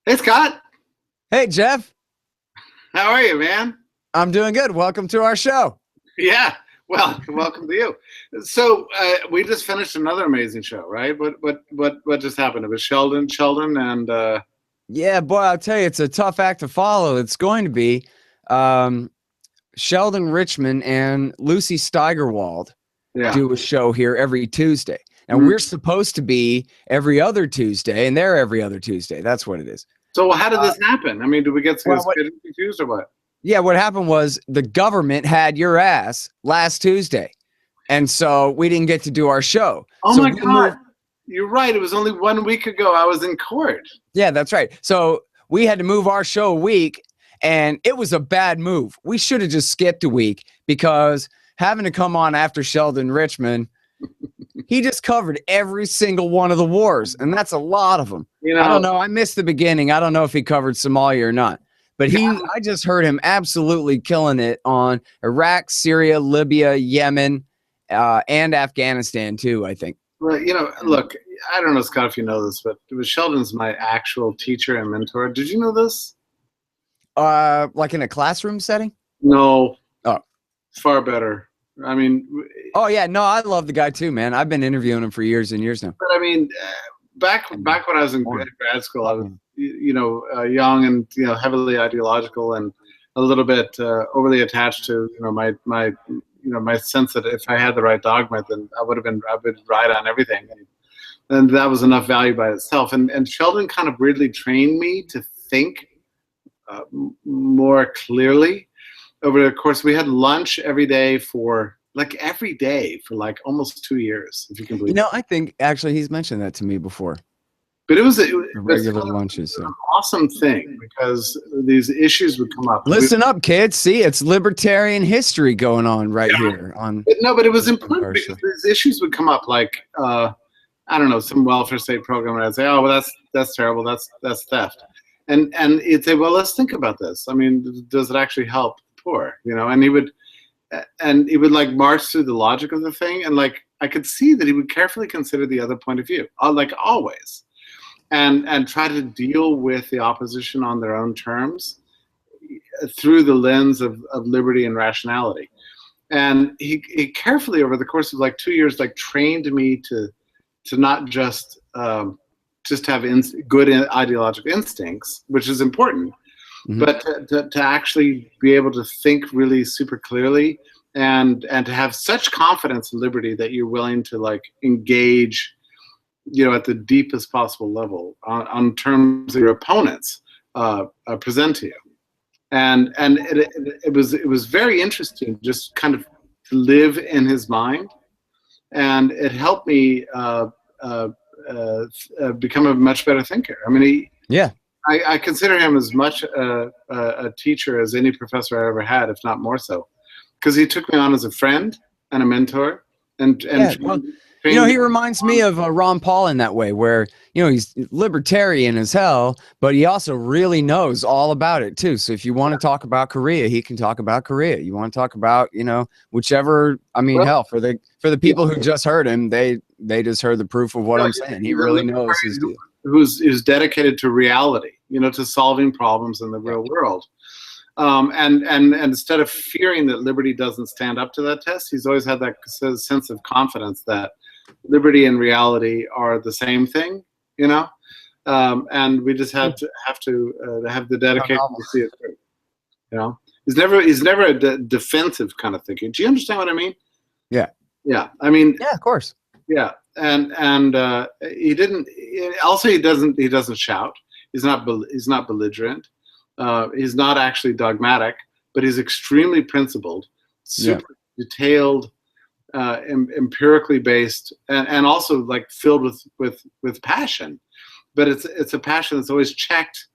Hey, Scott. Hey, Jeff. How are you, man? I'm doing good. Welcome to our show. Yeah. Well, welcome to you. So we just finished another amazing show, right? What just happened? It was Sheldon, and Yeah, boy, I'll tell you, it's a tough act to follow. It's going to be um, Sheldon Richmond and Lucy Steigerwald yeah. do a show here every Tuesday. And Mhm. we're supposed to be every other Tuesday, and they're every other Tuesday. That's what it is. So how did Uh, this happen? I mean, did we get well, what, schedule confused or what? yeah, what happened was the government had your ass last Tuesday. And so we didn't get to do our show. Oh So my we God, moved. you're right. It was only 1 week ago. I was in court. Yeah, that's right. So we had to move our show a week, and it was a bad move. We should have just skipped a week because having to come on after Sheldon Richmond, he just covered every single one of the wars, and that's a lot of them. You I don't know, know. I missed the beginning. I don't know if he covered Somalia or not, but I just heard him absolutely killing it on Iraq, Syria, Libya, Yemen, and Afghanistan too, I think. well, look, I don't know, Scott, if you know this, but Sheldon's my actual teacher and mentor. Did you know this? Like in a classroom setting? No, Oh. far better. I mean, Oh yeah, no, I love the guy too, man. I've been interviewing him for years and years now. but I mean, back when I was in grad school, I was young and heavily ideological and a little bit overly attached to my sense that if I had the right dogma, then I would right on everything, and that was enough value by itself. And Sheldon kind of weirdly trained me to think more clearly over the course. We had lunch every day for like almost 2 years, if you can believe it. I think actually he's mentioned that to me before. But it was Regular lunches. So. an awesome thing because these issues would come up. Listen up, kids. See, it's libertarian history going on right here. But it was important because these issues would come up, like I don't know, some welfare state program, and I'd say, oh, well, that's terrible, that's theft, and he'd say, well, let's think about this. I mean, does it actually help the poor? And he would like march through the logic of the thing, and like I could see that he would carefully consider the other point of view, like always, and try to deal with the opposition on their own terms through the lens of liberty and rationality. And he carefully over the course of like 2 years like trained me to not just have good ideological instincts, which is important, but to actually be able to think really super clearly and to have such confidence in liberty that you're willing to like engage at the deepest possible level on terms of your opponents present to you. And it was very interesting just kind of to live in his mind, and it helped me become a much better thinker. I mean, I consider him as much a teacher as any professor I ever had, if not more so, because he took me on as a friend and a mentor, and he reminds me of Ron Paul in that way, where he's libertarian as hell, but he also really knows all about it too. So if you want to talk about Korea, he can talk about Korea. You want to talk about whichever. I mean, hell, for the people who just heard him, they just heard the proof of what I'm saying. He really knows his deal. Who's dedicated to reality, to solving problems in the real world. And instead of fearing that liberty doesn't stand up to that test, he's always had that sense of confidence that liberty and reality are the same thing, and we just have to have the dedication to see it through. He's never a defensive kind of thinking. Do you understand what I mean? Yeah. I mean, yeah, of course. Yeah, and he didn't. Also, he doesn't shout. He's not belligerent. He's not actually dogmatic, but he's extremely principled, super detailed, empirically based, and also like filled with passion. But it's a passion that's always checked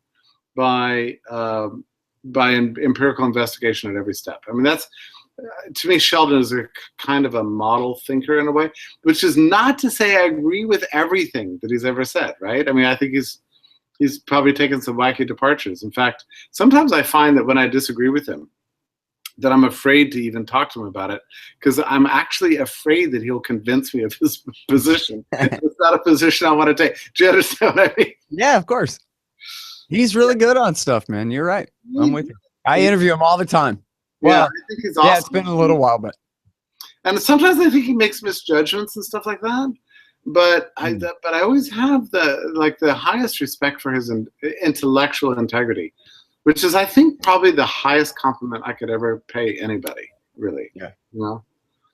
by empirical investigation at every step. I mean, that's to me, Sheldon is a kind of a model thinker in a way, which is not to say I agree with everything that he's ever said, right? I mean, I think he's probably taken some wacky departures. In fact, sometimes I find that when I disagree with him, that I'm afraid to even talk to him about it, because I'm actually afraid that he'll convince me of his position. It's not a position I want to take. Do you understand what I mean? Yeah, of course. He's really good on stuff, man. You're right. I'm with you. I interview him all the time. Well, I think he's awesome. Yeah, it's been a little while, but. And sometimes I think he makes misjudgments and stuff like that. But I always have the highest respect for his intellectual integrity, which is, I think, probably the highest compliment I could ever pay anybody. Really. Yeah. You know?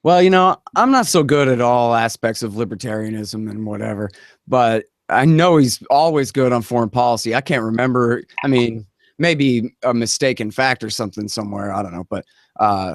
Well, I'm not so good at all aspects of libertarianism and whatever, but I know he's always good on foreign policy. I can't remember. I mean, maybe a mistaken fact or something somewhere. I don't know. But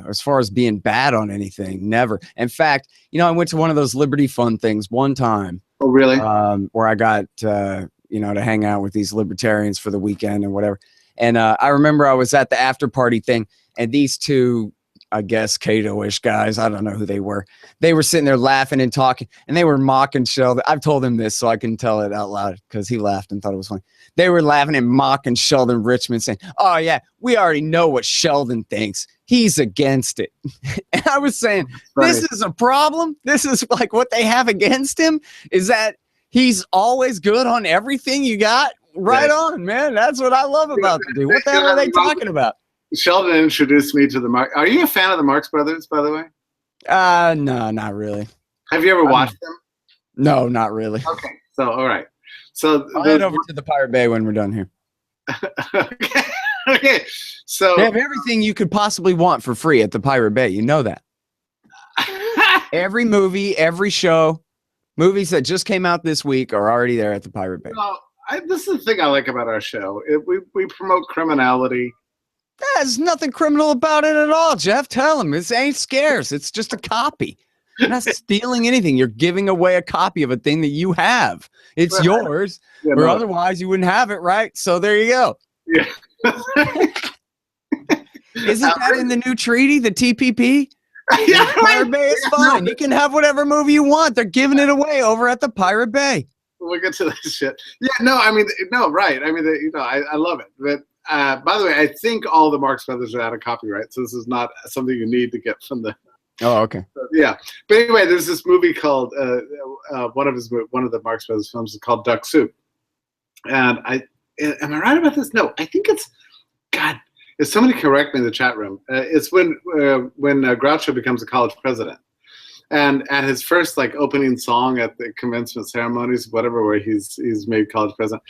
as far as being bad on anything, never. In fact, I went to one of those Liberty Fund things one time. Oh, really? Where I got, to hang out with these libertarians for the weekend and whatever. And I remember I was at the after party thing, and these two, I guess, Cato-ish guys, I don't know who they were. They were sitting there laughing and talking, and they were mocking Sheldon. I've told him this so I can tell it out loud because he laughed and thought it was funny. They were laughing and mocking Sheldon Richmond, saying, "Oh, yeah, we already know what Sheldon thinks. He's against it." And I was saying, this is a problem. This is like what they have against him, is that he's always good on everything you got. Right on, man. That's what I love about the dude. What the hell are they talking about? Sheldon introduced me to the Marx. Are you a fan of the Marx Brothers, by the way? No, not really. Have you ever watched them? No, not really. Okay, so all right. So I'll head over to the Pirate Bay when we're done here. Okay. So they have everything you could possibly want for free at the Pirate Bay. You know that. Every movie, every show, movies that just came out this week are already there at the Pirate Bay. This is the thing I like about our show. We promote criminality. There's nothing criminal about it at all, Jeff. Tell him it ain't scarce. It's just a copy. You're not stealing anything. You're giving away a copy of a thing that you have. It's yours, or otherwise you wouldn't have it, right? So there you go. Yeah. Isn't that in the new treaty, the TPP? Yeah, Pirate Bay is fine. You can have whatever movie you want. They're giving it away over at the Pirate Bay. We'll get to that shit. Yeah, no, I mean, no, right. I mean, I love it. But by the way, I think all the Marx Brothers are out of copyright, so this is not something you need to get from the. Oh, okay. Yeah, but anyway, there's this movie called one of the Marx Brothers films is called Duck Soup, and am I right about this? No, I think it's God. If somebody correct me in the chat room, it's when Groucho becomes a college president. And at his first opening song at the commencement ceremonies, whatever, where he's made college president,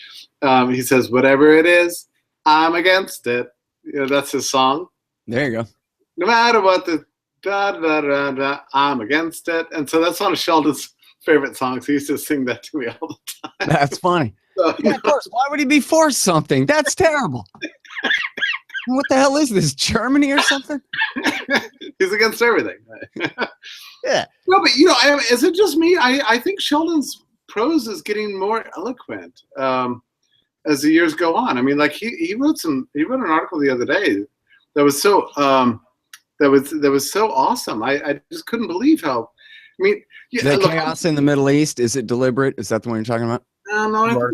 he says, "Whatever it is, I'm against it." That's his song. There you go. No matter what the I'm against it. And so that's one of Sheldon's favorite songs. He used to sing that to me all the time. That's funny. So, yeah, of course. Why would he be for something? That's terrible. What the hell is this? Germany or something? He's against everything. Yeah. No, but is it just me? I think Sheldon's prose is getting more eloquent as the years go on. I mean, he wrote an article the other day that was so awesome. I just couldn't believe how. I mean, the chaos in the Middle East, is it deliberate? Is that the one you're talking about? No,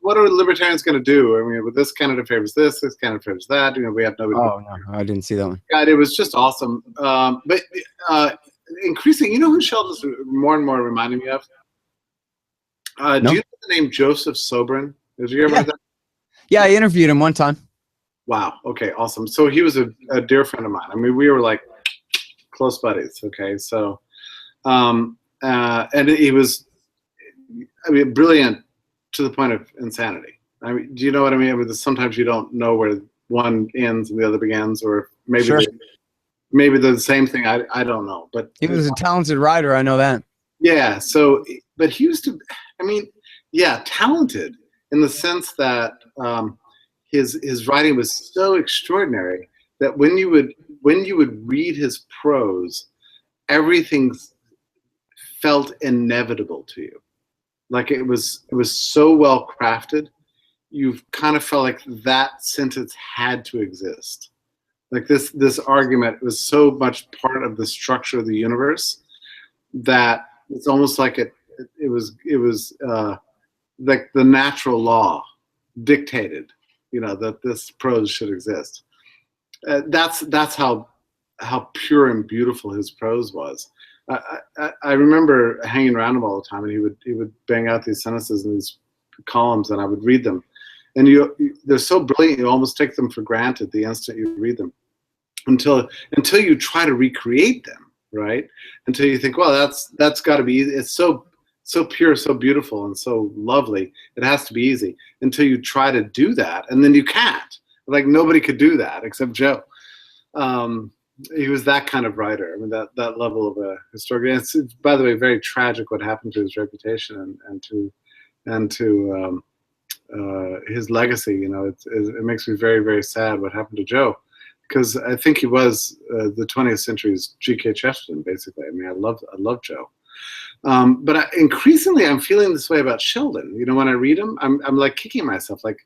what are libertarians going to do? I mean, with this candidate favors this candidate favors that. We have no. Oh no, I didn't see that one. God, it was just awesome. But increasing, who Sheldon's more and more reminding me of? No. Do you know the name Joseph Sobran? Did you ever hear that? Yeah, I interviewed him one time. Wow. Okay. Awesome. So he was a dear friend of mine. I mean, we were close buddies. Okay. So, and he was. I mean, brilliant to the point of insanity. I mean, do you know what I mean? I mean, sometimes you don't know where one ends and the other begins, or maybe maybe they're the same thing. I don't know. But he was a talented writer. I know that. Yeah. So, but he used to. I mean, yeah, talented in the sense that his writing was so extraordinary that when you would read his prose, everything felt inevitable to you. It was so well crafted, you kind of felt like that sentence had to exist. This argument was so much part of the structure of the universe that it's almost like it was like the natural law dictated, that this prose should exist. That's how pure and beautiful his prose was. I remember hanging around him all the time, and he would bang out these sentences and these columns, and I would read them, and they're so brilliant you almost take them for granted the instant you read them, until you try to recreate them, right? Until you think, well, that's got to be easy. It's so pure, so beautiful, and so lovely. It has to be easy. Until you try to do that, and then you can't. Like, nobody could do that except Joe. He was that kind of writer. I mean, that level of a historian. It's, by the way, very tragic what happened to his reputation and to his legacy. You know, it makes me very, very sad what happened to Joe, because I think he was the 20th century's G.K. Chesterton, basically. I mean, I love Joe. But increasingly, I'm feeling this way about Sheldon. You know, when I read him, I'm like kicking myself, like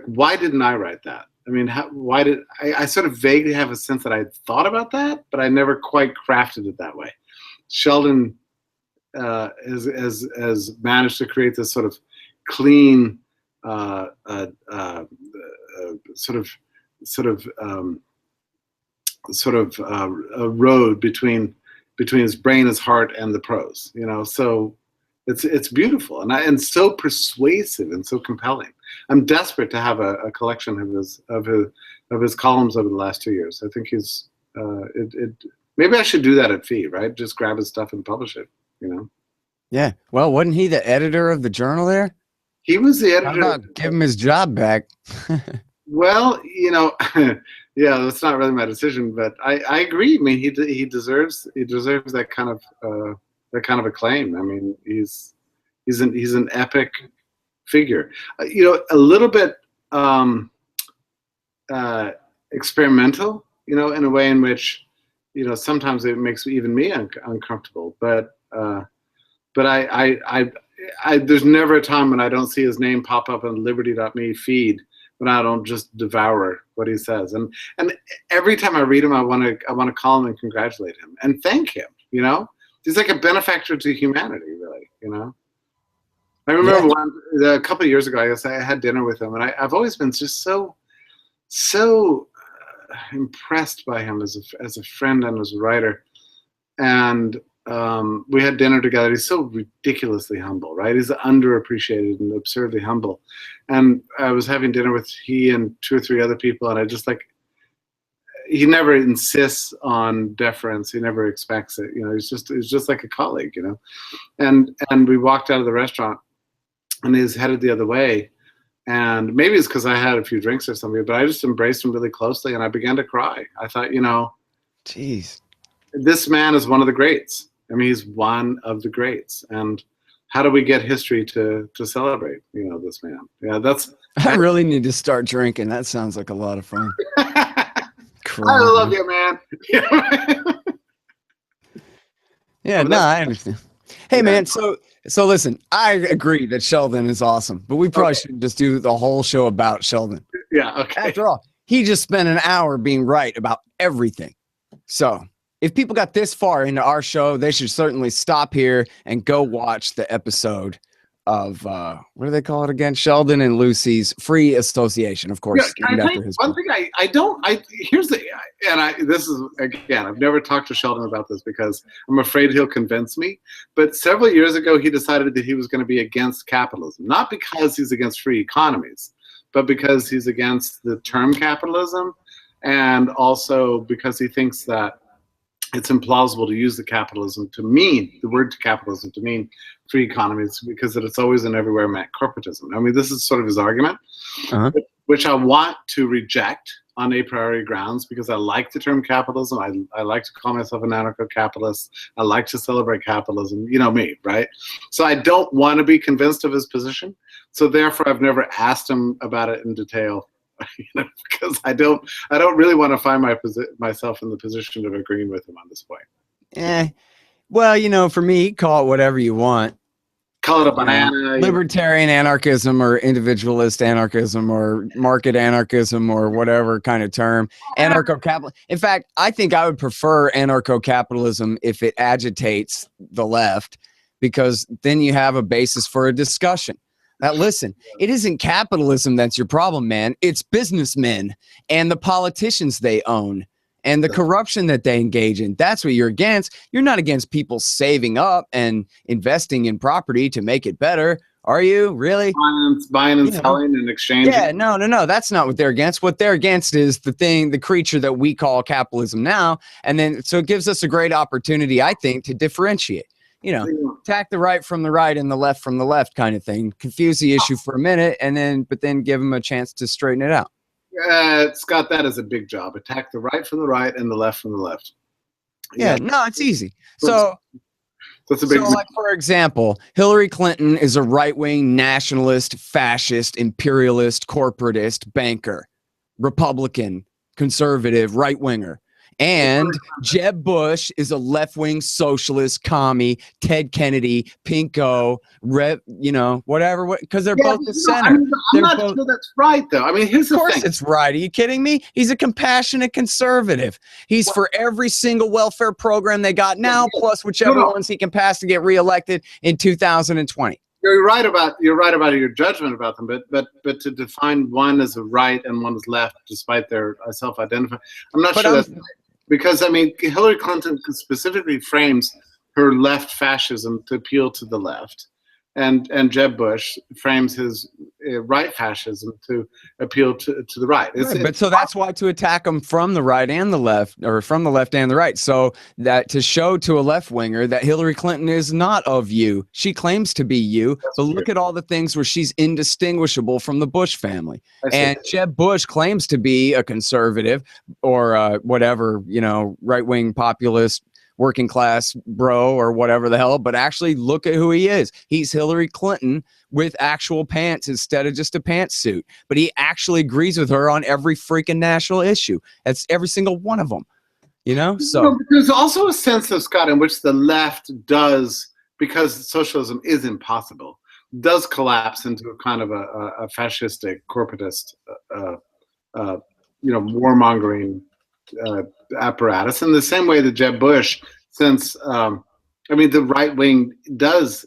why didn't I write that? I mean, why did I sort of vaguely have a sense that I thought about that, but I never quite crafted it that way. Sheldon has managed to create this sort of clean, sort of a road between his brain, his heart, and the prose. You know, so it's beautiful and so persuasive and so compelling. I'm desperate to have a collection of his columns over the last 2 years. I think he's maybe I should do that at fee, right? Just grab his stuff and publish it. You know. Yeah. Well, wasn't he the editor of the journal there? He was the editor. How about give him his job back? Well, you know, yeah, that's not really my decision, but I agree. I mean, he deserves that kind of acclaim. I mean, he's an epic figure. You know, a little bit experimental. You know, in a way in which, you know, sometimes it makes even me uncomfortable. But I there's never a time when I don't see his name pop up on Liberty.me feed when I don't just devour what he says. And every time I read him, I want to call him and congratulate him and thank him. You know, he's like a benefactor to humanity, really. You know, I remember a couple of years ago, I guess I had dinner with him, and I've always been just so impressed by him as a friend and as a writer. And we had dinner together. He's so ridiculously humble, right? He's underappreciated and absurdly humble. And I was having dinner with he and 2 or 3 other people, and I just he never insists on deference. He never expects it. You know, he's just like a colleague, you know. And we walked out of the restaurant, and he's headed the other way. And maybe it's because I had a few drinks or something, but I just embraced him really closely, and I began to cry. I thought, you know, geez, this man is one of the greats. I mean, he's one of the greats. And how do we get history to celebrate, you know, this man? Yeah, I really need to start drinking. That sounds like a lot of fun. I love you, man. Yeah, no, I understand. Hey, man, so listen, I agree that Sheldon is awesome, but we probably should just do the whole show about Sheldon. Yeah, okay. After all, he just spent an hour being right about everything. So if people got this far into our show, they should certainly stop here and go watch the episode of what do they call it again? Sheldon and Lucy's Free Association, of course. Yeah, one thing this is, again, I've never talked to Sheldon about this because I'm afraid he'll convince me. But several years ago, he decided that he was going to be against capitalism, not because he's against free economies, but because he's against the term capitalism, and also because he thinks that it's implausible to use the word capitalism to mean free economies, because that it's always and everywhere meant corporatism. I mean, this is sort of his argument, which I want to reject on a priori grounds, because I like the term capitalism. I like to call myself an anarcho-capitalist. I like to celebrate capitalism. You know me, right? So I don't want to be convinced of his position. So therefore, I've never asked him about it in detail. You know, because I don't really want to find myself in the position of agreeing with him on this point. Well, you know, for me, call it whatever you want. Call it a banana. Libertarian anarchism or individualist anarchism or market anarchism or whatever kind of term. Anarcho-capital. In fact, I think I would prefer anarcho-capitalism if it agitates the left, because then you have a basis for a discussion. Now, listen, it isn't capitalism that's your problem, man. It's businessmen and the politicians they own and the corruption that they engage in. That's what you're against. You're not against people saving up and investing in property to make it better, Are you really? Buying and selling and exchanging? Yeah, no. That's not what they're against. What they're against is the creature that we call capitalism now. And then, so it gives us a great opportunity, I think, to differentiate. Attack the right from the right and the left from the left kind of thing. Confuse the issue for a minute, but then give them a chance to straighten it out. Scott, that is a big job. Attack the right from the right and the left from the left. Yeah, no, it's easy. So that's a big. So, like, for example, Hillary Clinton is a right-wing nationalist, fascist, imperialist, corporatist, banker, Republican, conservative, right-winger. And Jeb Bush is a left-wing socialist, commie, Ted Kennedy, pinko, whatever, because they're both the center. I'm not sure that's right, though. I mean, here's the thing. Of course it's right. Are you kidding me? He's a compassionate conservative. He's for every single welfare program they got now, plus whichever ones he can pass to get reelected in 2020. You're right about your judgment about them, but to define one as a right and one as left, despite their self-identify, I'm not sure that's right. Because, I mean, Hillary Clinton specifically frames her left fascism to appeal to the left, and Jeb Bush frames his right fascism to appeal to the right. So that's why to attack them from the right and the left, or from the left and the right, so that to show to a left winger that Hillary Clinton is not of you. She claims to be you, but look at all the things where she's indistinguishable from the Bush family. And Jeb Bush claims to be a conservative or whatever, right-wing populist, working class bro or whatever the hell, but actually look at who he is. He's Hillary Clinton with actual pants instead of just a pantsuit, but he actually agrees with her on every freaking national issue. That's every single one of them, so there's also a sense of, Scott, in which the left does, because socialism is impossible, does collapse into a kind of a fascistic corporatist warmongering apparatus in the same way that Jeb Bush, since the right wing is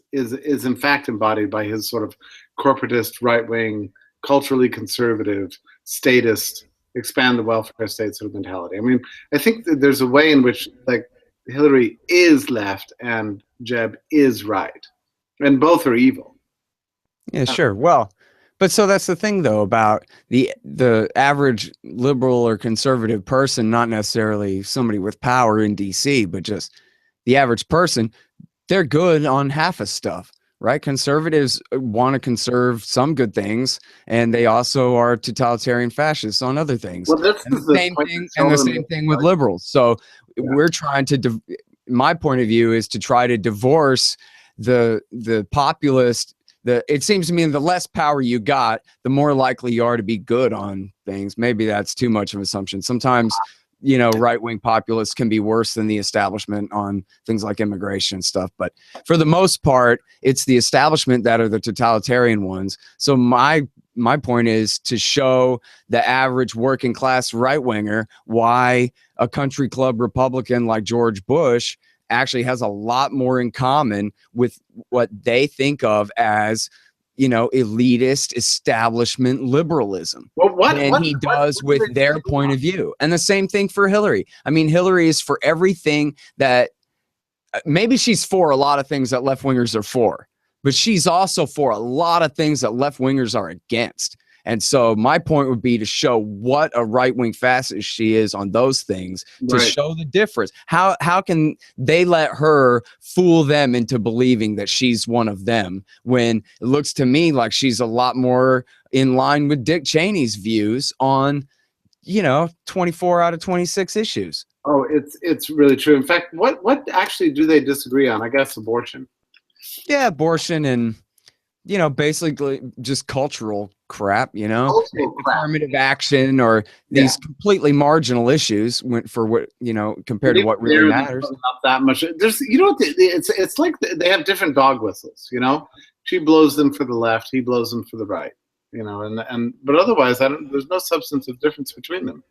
in fact embodied by his sort of corporatist right wing, culturally conservative, statist, expand the welfare state sort of mentality. I mean, I think that there's a way in which, like, Hillary is left and Jeb is right, and both are evil. Yeah, sure. Well, but so that's the thing, though, about the average liberal or conservative person, not necessarily somebody with power in DC, but just the average person. They're good on half of stuff, right? Conservatives want to conserve some good things, and they also are totalitarian fascists on other things. Well, that's the same thing with liberals. So we're trying to, my point of view is to try to divorce the populist. It seems to me the less power you got, the more likely you are to be good on things. Maybe that's too much of an assumption. Sometimes, right-wing populists can be worse than the establishment on things like immigration and stuff. But for the most part, it's the establishment that are the totalitarian ones. So my point is to show the average working class right-winger why a country club Republican like George Bush actually has a lot more in common with what they think of as, elitist establishment liberalism than he does with their point of view. And the same thing for Hillary. I mean, Hillary is for everything that maybe she's for a lot of things that left wingers are for, but she's also for a lot of things that left wingers are against. And so my point would be to show what a right-wing fascist she is on those things, to show the difference. How can they let her fool them into believing that she's one of them when it looks to me like she's a lot more in line with Dick Cheney's views on, 24 out of 26 issues. Oh, it's really true. In fact, what actually do they disagree on? I guess abortion. Yeah, abortion and basically just cultural crap, affirmative action or these completely marginal issues for what, compared to what really matters. Not that much. There's, it's like they have different dog whistles, She blows them for the left, he blows them for the right, but otherwise there's no substantive difference between them.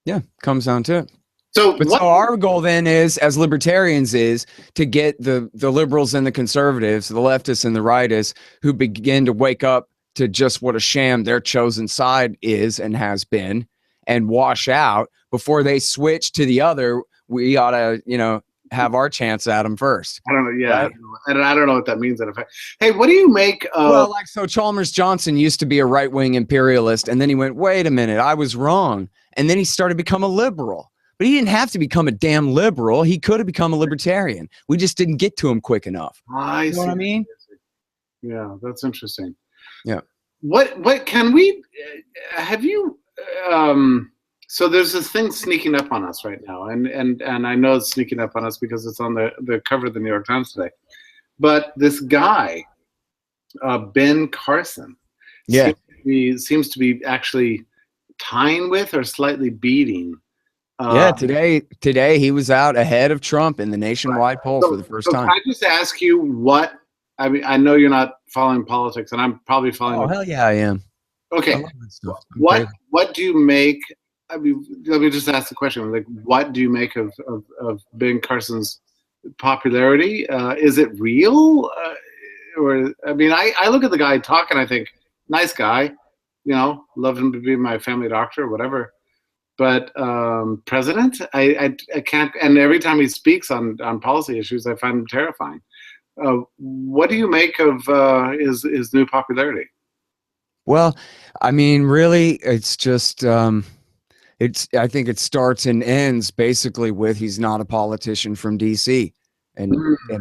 Yeah, comes down to it. So our goal then is, as libertarians, is to get the liberals and the conservatives, the leftists and the rightists, who begin to wake up to just what a sham their chosen side is and has been, and wash out before they switch to the other. We ought to, have our chance at him first. I don't know. Yeah, right? I don't know what that means in effect. Hey, what do you make of? Well, like, so Chalmers Johnson used to be a right-wing imperialist, and then he went, wait a minute, I was wrong. And then he started to become a liberal. But he didn't have to become a damn liberal. He could have become a libertarian. We just didn't get to him quick enough. I You know what I mean? Yeah, that's interesting. Yeah. What can we have you so there's this thing sneaking up on us right now, and I know it's sneaking up on us because it's on the cover of the New York Times today. But this guy, Ben Carson, Yeah, seems to be actually tying with or slightly beating. yeah. Today he was out ahead of Trump in the nationwide poll for the first time. Can I just ask you what? I mean, I know you're not following politics, and I'm probably following. Oh, hell yeah, I am. Okay. I love that stuff. What do you make? I mean, let me just ask the question. Like, what do you make of Ben Carson's popularity? Is it real? Or I mean, I look at the guy talking. I think, nice guy. You know, love him to be my family doctor or whatever. But president, I can't. And every time he speaks on policy issues, I find him terrifying. What do you make of his new popularity? Well, I mean, really, it's just I think it starts and ends basically with he's not a politician from DC, and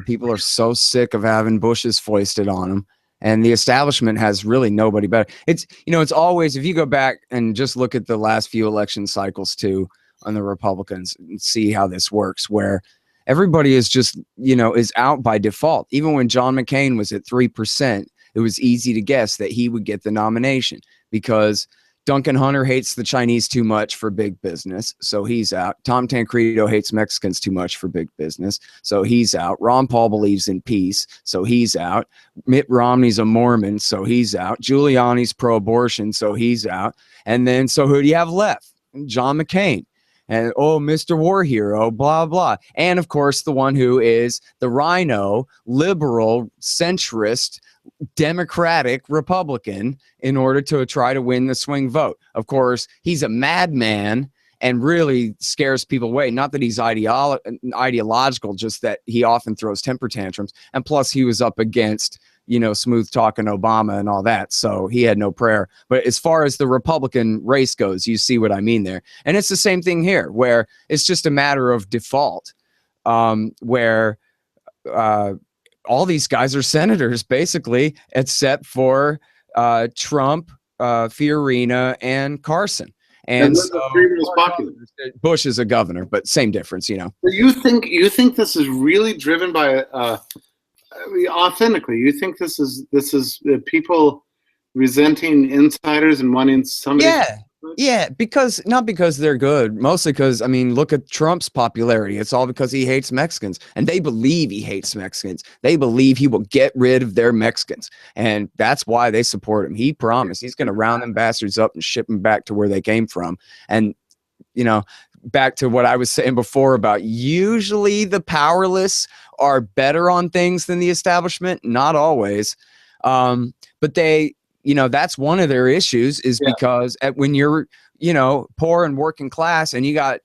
people are so sick of having Bushes foisted on him, and the establishment has really nobody better. It's it's always, if you go back and just look at the last few election cycles too on the Republicans and see how this works, where everybody is just is out by default. Even when John McCain was at 3%, it was easy to guess that he would get the nomination because Duncan Hunter hates the Chinese too much for big business, so he's out. Tom Tancredo hates Mexicans too much for big business, so he's out. Ron Paul believes in peace, so he's out. Mitt Romney's a Mormon, so he's out. Giuliani's pro-abortion, so he's out. And then, so who do you have left? John McCain. And, oh, Mr. War Hero, blah, blah. And, of course, the one who is the rhino, liberal, centrist, Democratic Republican in order to try to win the swing vote. Of course, he's a madman and really scares people away. Not that he's ideological, just that he often throws temper tantrums. And plus, he was up against smooth talking Obama and all that. So he had no prayer. But as far as the Republican race goes, you see what I mean there. And it's the same thing here, where it's just a matter of default, where all these guys are senators, basically, except for Trump, Fiorina, and Carson. And so Bush is a governor, but same difference, You think this is really driven by authentically? You think this is people resenting insiders and wanting somebody? Yeah, not because they're good, mostly because, I mean, look at Trump's popularity. It's all because he hates Mexicans, and they believe he hates Mexicans. They believe he will get rid of their Mexicans, and that's why they support him. He promised he's going to round them bastards up and ship them back to where they came from. And, back to what I was saying before about usually the powerless are better on things than the establishment. Not always. But they, that's one of their issues is because when you're, poor and working class and you got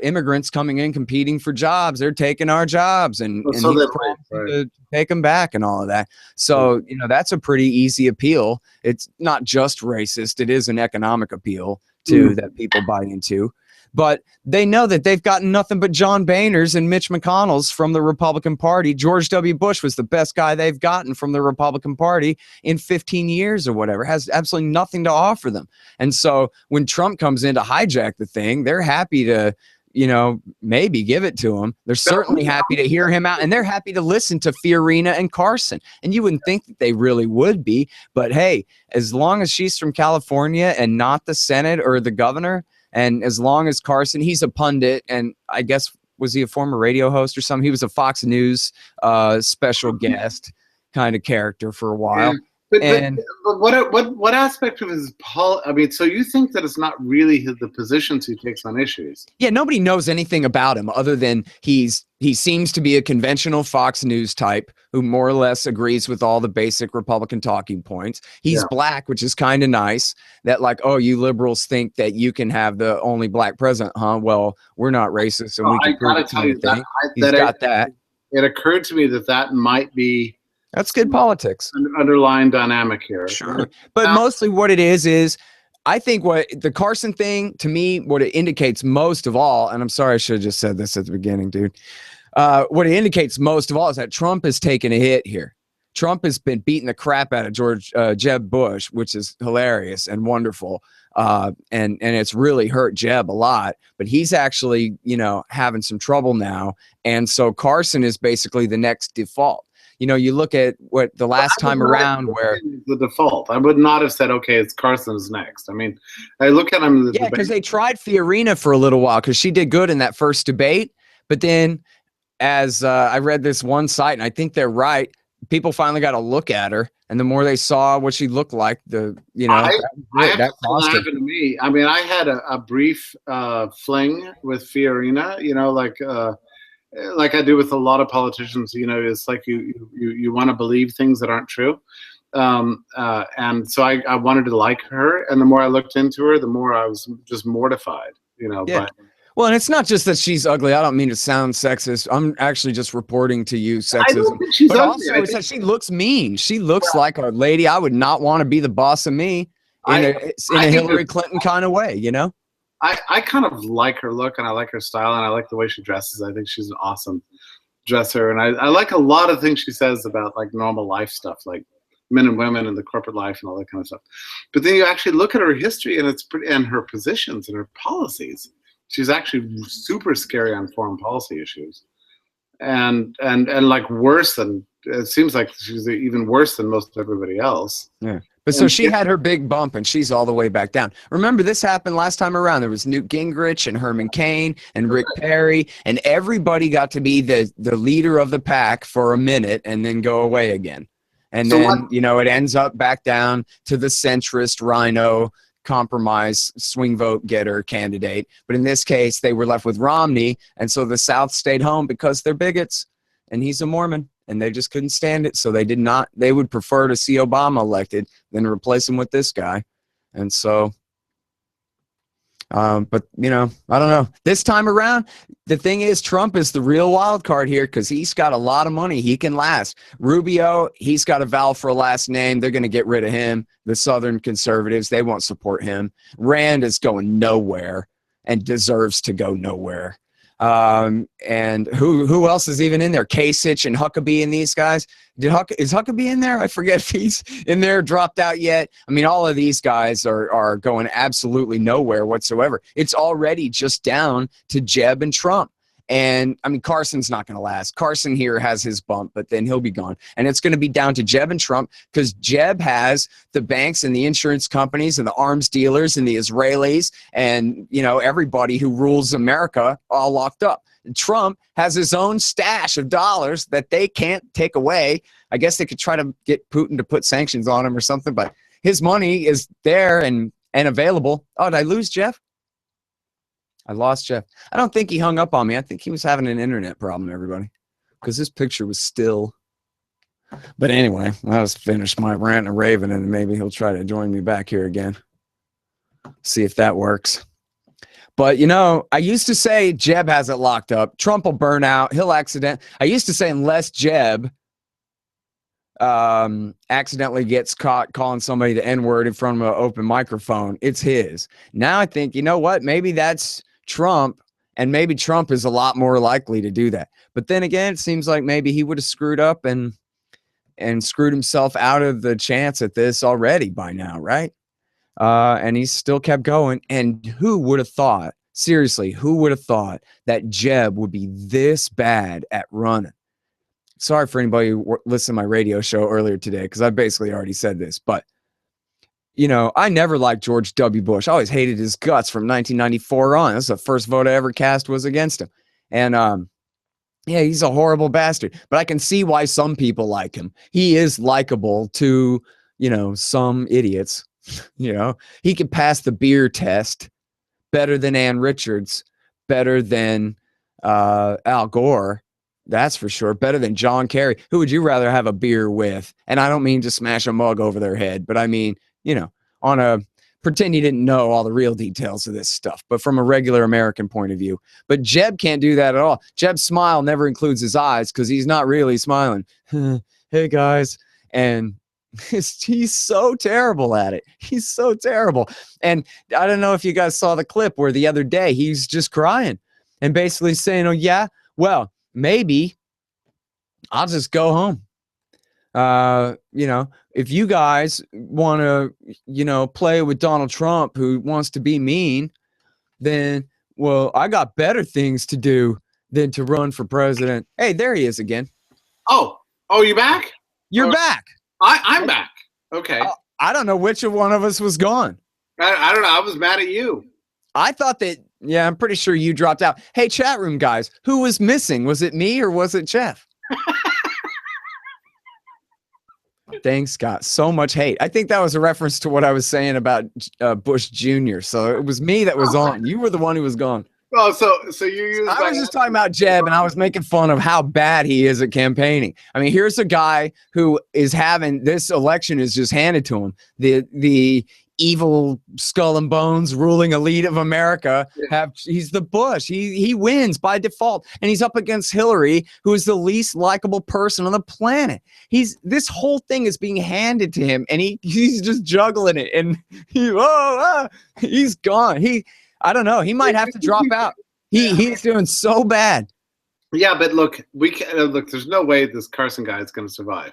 immigrants coming in competing for jobs, they're taking our jobs and he's to take them back and all of that. So, that's a pretty easy appeal. It's not just racist. It is an economic appeal too that people buy into. But they know that they've gotten nothing but John Boehners and Mitch McConnell's from the Republican Party. George W. Bush was the best guy they've gotten from the Republican Party in 15 years or whatever. Has absolutely nothing to offer them. And so when Trump comes in to hijack the thing, they're happy to, maybe give it to him. They're certainly happy to hear him out, and they're happy to listen to Fiorina and Carson. And you wouldn't think that they really would be, but hey, as long as she's from California and not the Senate or the governor, and as long as Carson, he's a pundit, and I guess, was he a former radio host or something? He was a Fox News special guest kind of character for a while. But what aspect of his I mean, so you think that it's not really the positions he takes on issues? Yeah, nobody knows anything about him other than he seems to be a conventional Fox News type who more or less agrees with all the basic Republican talking points. He's black, which is kind of nice. That like, oh, you liberals think that you can have the only black president, huh? Well, we're not racist, and we can prove it kind of thing. He's got that. It occurred to me that might be. That's good politics. Underlying dynamic here. Sure. But mostly what it is I think what the Carson thing, to me, what it indicates most of all, and I'm sorry I should have just said this at the beginning, dude. What it indicates most of all is that Trump has taken a hit here. Trump has been beating the crap out of Jeb Bush, which is hilarious and wonderful. And it's really hurt Jeb a lot, but he's actually, having some trouble now. And so Carson is basically the next default. You look at what the last time around where the default, I would not have said, okay, it's Carson's next. I mean, I look at him. Yeah, because they tried Fiorina for a little while because she did good in that first debate. But then as I read this one site, and I think they're right, people finally got a look at her. And the more they saw what she looked like, that happened to me. I mean, I had a brief fling with Fiorina, like I do with a lot of politicians. It's like you want to believe things that aren't true. And so I wanted to like her. And the more I looked into her, the more I was just mortified, Yeah. Well, and it's not just that she's ugly. I don't mean to sound sexist. I'm actually just reporting to you sexism. I don't think she's but ugly. Also, it's that she looks mean. She looks like a lady I would not want to be the boss of me in a Hillary Clinton kind of way, I kind of like her look, and I like her style, and I like the way she dresses. I think she's an awesome dresser, and I like a lot of things she says about like normal life stuff, like men and women and the corporate life and all that kind of stuff. But then you actually look at her history, and and her positions and her policies. She's actually super scary on foreign policy issues, and like worse than it seems like she's even worse than most everybody else. Yeah. But so she had her big bump, and she's all the way back down. Remember, this happened last time around. There was Newt Gingrich and Herman Cain and Rick Perry, and everybody got to be the leader of the pack for a minute and then go away again. And so then, it ends up back down to the centrist rhino compromise swing vote getter candidate. But in this case, they were left with Romney, and so the South stayed home because they're bigots, and he's a Mormon. And they just couldn't stand it. So they would prefer to see Obama elected than replace him with this guy. And so, but I don't know. This time around, the thing is, Trump is the real wild card here because he's got a lot of money. He can last. Rubio, he's got a vowel for a last name. They're going to get rid of him. The Southern conservatives, they won't support him. Rand is going nowhere and deserves to go nowhere. And who else is even in there? Kasich and Huckabee and these guys. Is Huckabee in there? I forget if he's in there, dropped out yet. I mean, all of these guys are going absolutely nowhere whatsoever. It's already just down to Jeb and Trump. And I mean, Carson's not going to last. Carson here has his bump, but then he'll be gone. And it's going to be down to Jeb and Trump because Jeb has the banks and the insurance companies and the arms dealers and the Israelis and, everybody who rules America all locked up. Trump has his own stash of dollars that they can't take away. I guess they could try to get Putin to put sanctions on him or something, but his money is there and available. Oh, did I lose Jeff? I lost Jeff. I don't think he hung up on me. I think he was having an internet problem, everybody, because this picture was still. But anyway, I'll just finish my rant and raving, and maybe he'll try to join me back here again. See if that works. But, I used to say Jeb has it locked up. Trump will burn out. He'll I used to say unless Jeb accidentally gets caught calling somebody the N-word in front of an open microphone, it's his. Now I think, maybe that's Trump, and maybe Trump is a lot more likely to do that. But then again, it seems like maybe he would have screwed up and screwed himself out of the chance at this already by now, right? And he's still kept going. And who would have thought, seriously, who would have thought that Jeb would be this bad at running? Sorry for anybody who listened to my radio show earlier today, because I basically already said this, but I never liked George W. Bush. I always hated his guts from 1994 on. That's the first vote I ever cast was against him. And yeah, he's a horrible bastard. But I can see why some people like him. He is likable to, some idiots. He could pass the beer test better than Ann Richards, better than Al Gore. That's for sure. Better than John Kerry. Who would you rather have a beer with? And I don't mean to smash a mug over their head, but I mean, on a pretend you didn't know all the real details of this stuff, but from a regular American point of view. But Jeb can't do that at all. Jeb's smile never includes his eyes because he's not really smiling. Hey, guys. And he's so terrible at it. He's so terrible. And I don't know if you guys saw the clip where the other day he's just crying and basically saying, oh, yeah, well, maybe I'll just go home. If you guys want to, play with Donald Trump, who wants to be mean, then, well, I got better things to do than to run for president. Hey, there he is again. Oh, you back? You're back. I'm back. Okay. I don't know which of one of us was gone. I don't know. I was mad at you. I thought that, yeah, I'm pretty sure you dropped out. Hey, chat room guys, who was missing? Was it me or was it Jeff? Thanks, Scott. So much hate. I think that was a reference to what I was saying about Bush Jr. So it was me that was on. You were the one who was gone. Oh, so you used. I was just talking about Jeb, and I was making fun of how bad he is at campaigning. I mean, here's a guy who is having this election is just handed to him. The evil skull and bones ruling elite of America he's the Bush. He wins by default, and he's up against Hillary, who is the least likable person on the planet. This whole thing is being handed to him, and he's just juggling it, and he's gone. I don't know. He might have to drop out. He's doing so bad. Yeah, but look, there's no way this Carson guy is going to survive.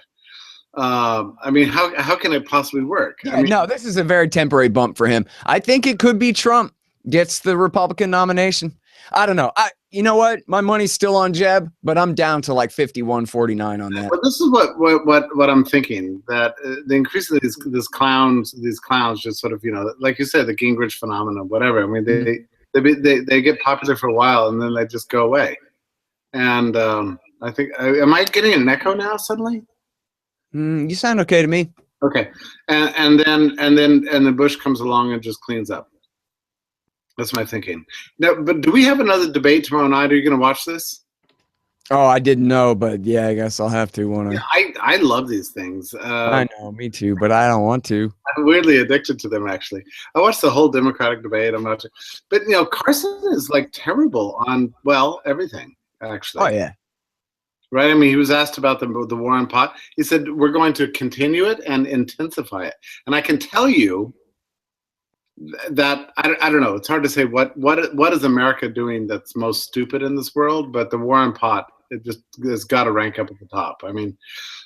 I mean, how can it possibly work? Yeah, no, this is a very temporary bump for him. I think it could be Trump gets the Republican nomination. I don't know. You know what? My money's still on Jeb, but I'm down to like 51-49 on that. But this is what I'm thinking, that the increase of these clowns just sort of, like you said, the Gingrich phenomenon, whatever. I mean, they get popular for a while and then they just go away. And I think, am I getting an echo now suddenly? You sound okay to me. Okay, and then Bush comes along and just cleans up. That's my thinking. Now, but do we have another debate tomorrow night? Are you going to watch this? Oh, I didn't know, but yeah, I guess I'll have to. I love these things. I know, me too, but I don't want to. I'm weirdly addicted to them, actually. I watched the whole Democratic debate. I'm not, but Carson is like terrible on everything, actually. Oh yeah. Right. I mean, he was asked about the war on pot. He said, we're going to continue it and intensify it. And I can tell you that I don't know. It's hard to say what is America doing that's most stupid in this world, but the war on pot, it just has got to rank up at the top. I mean,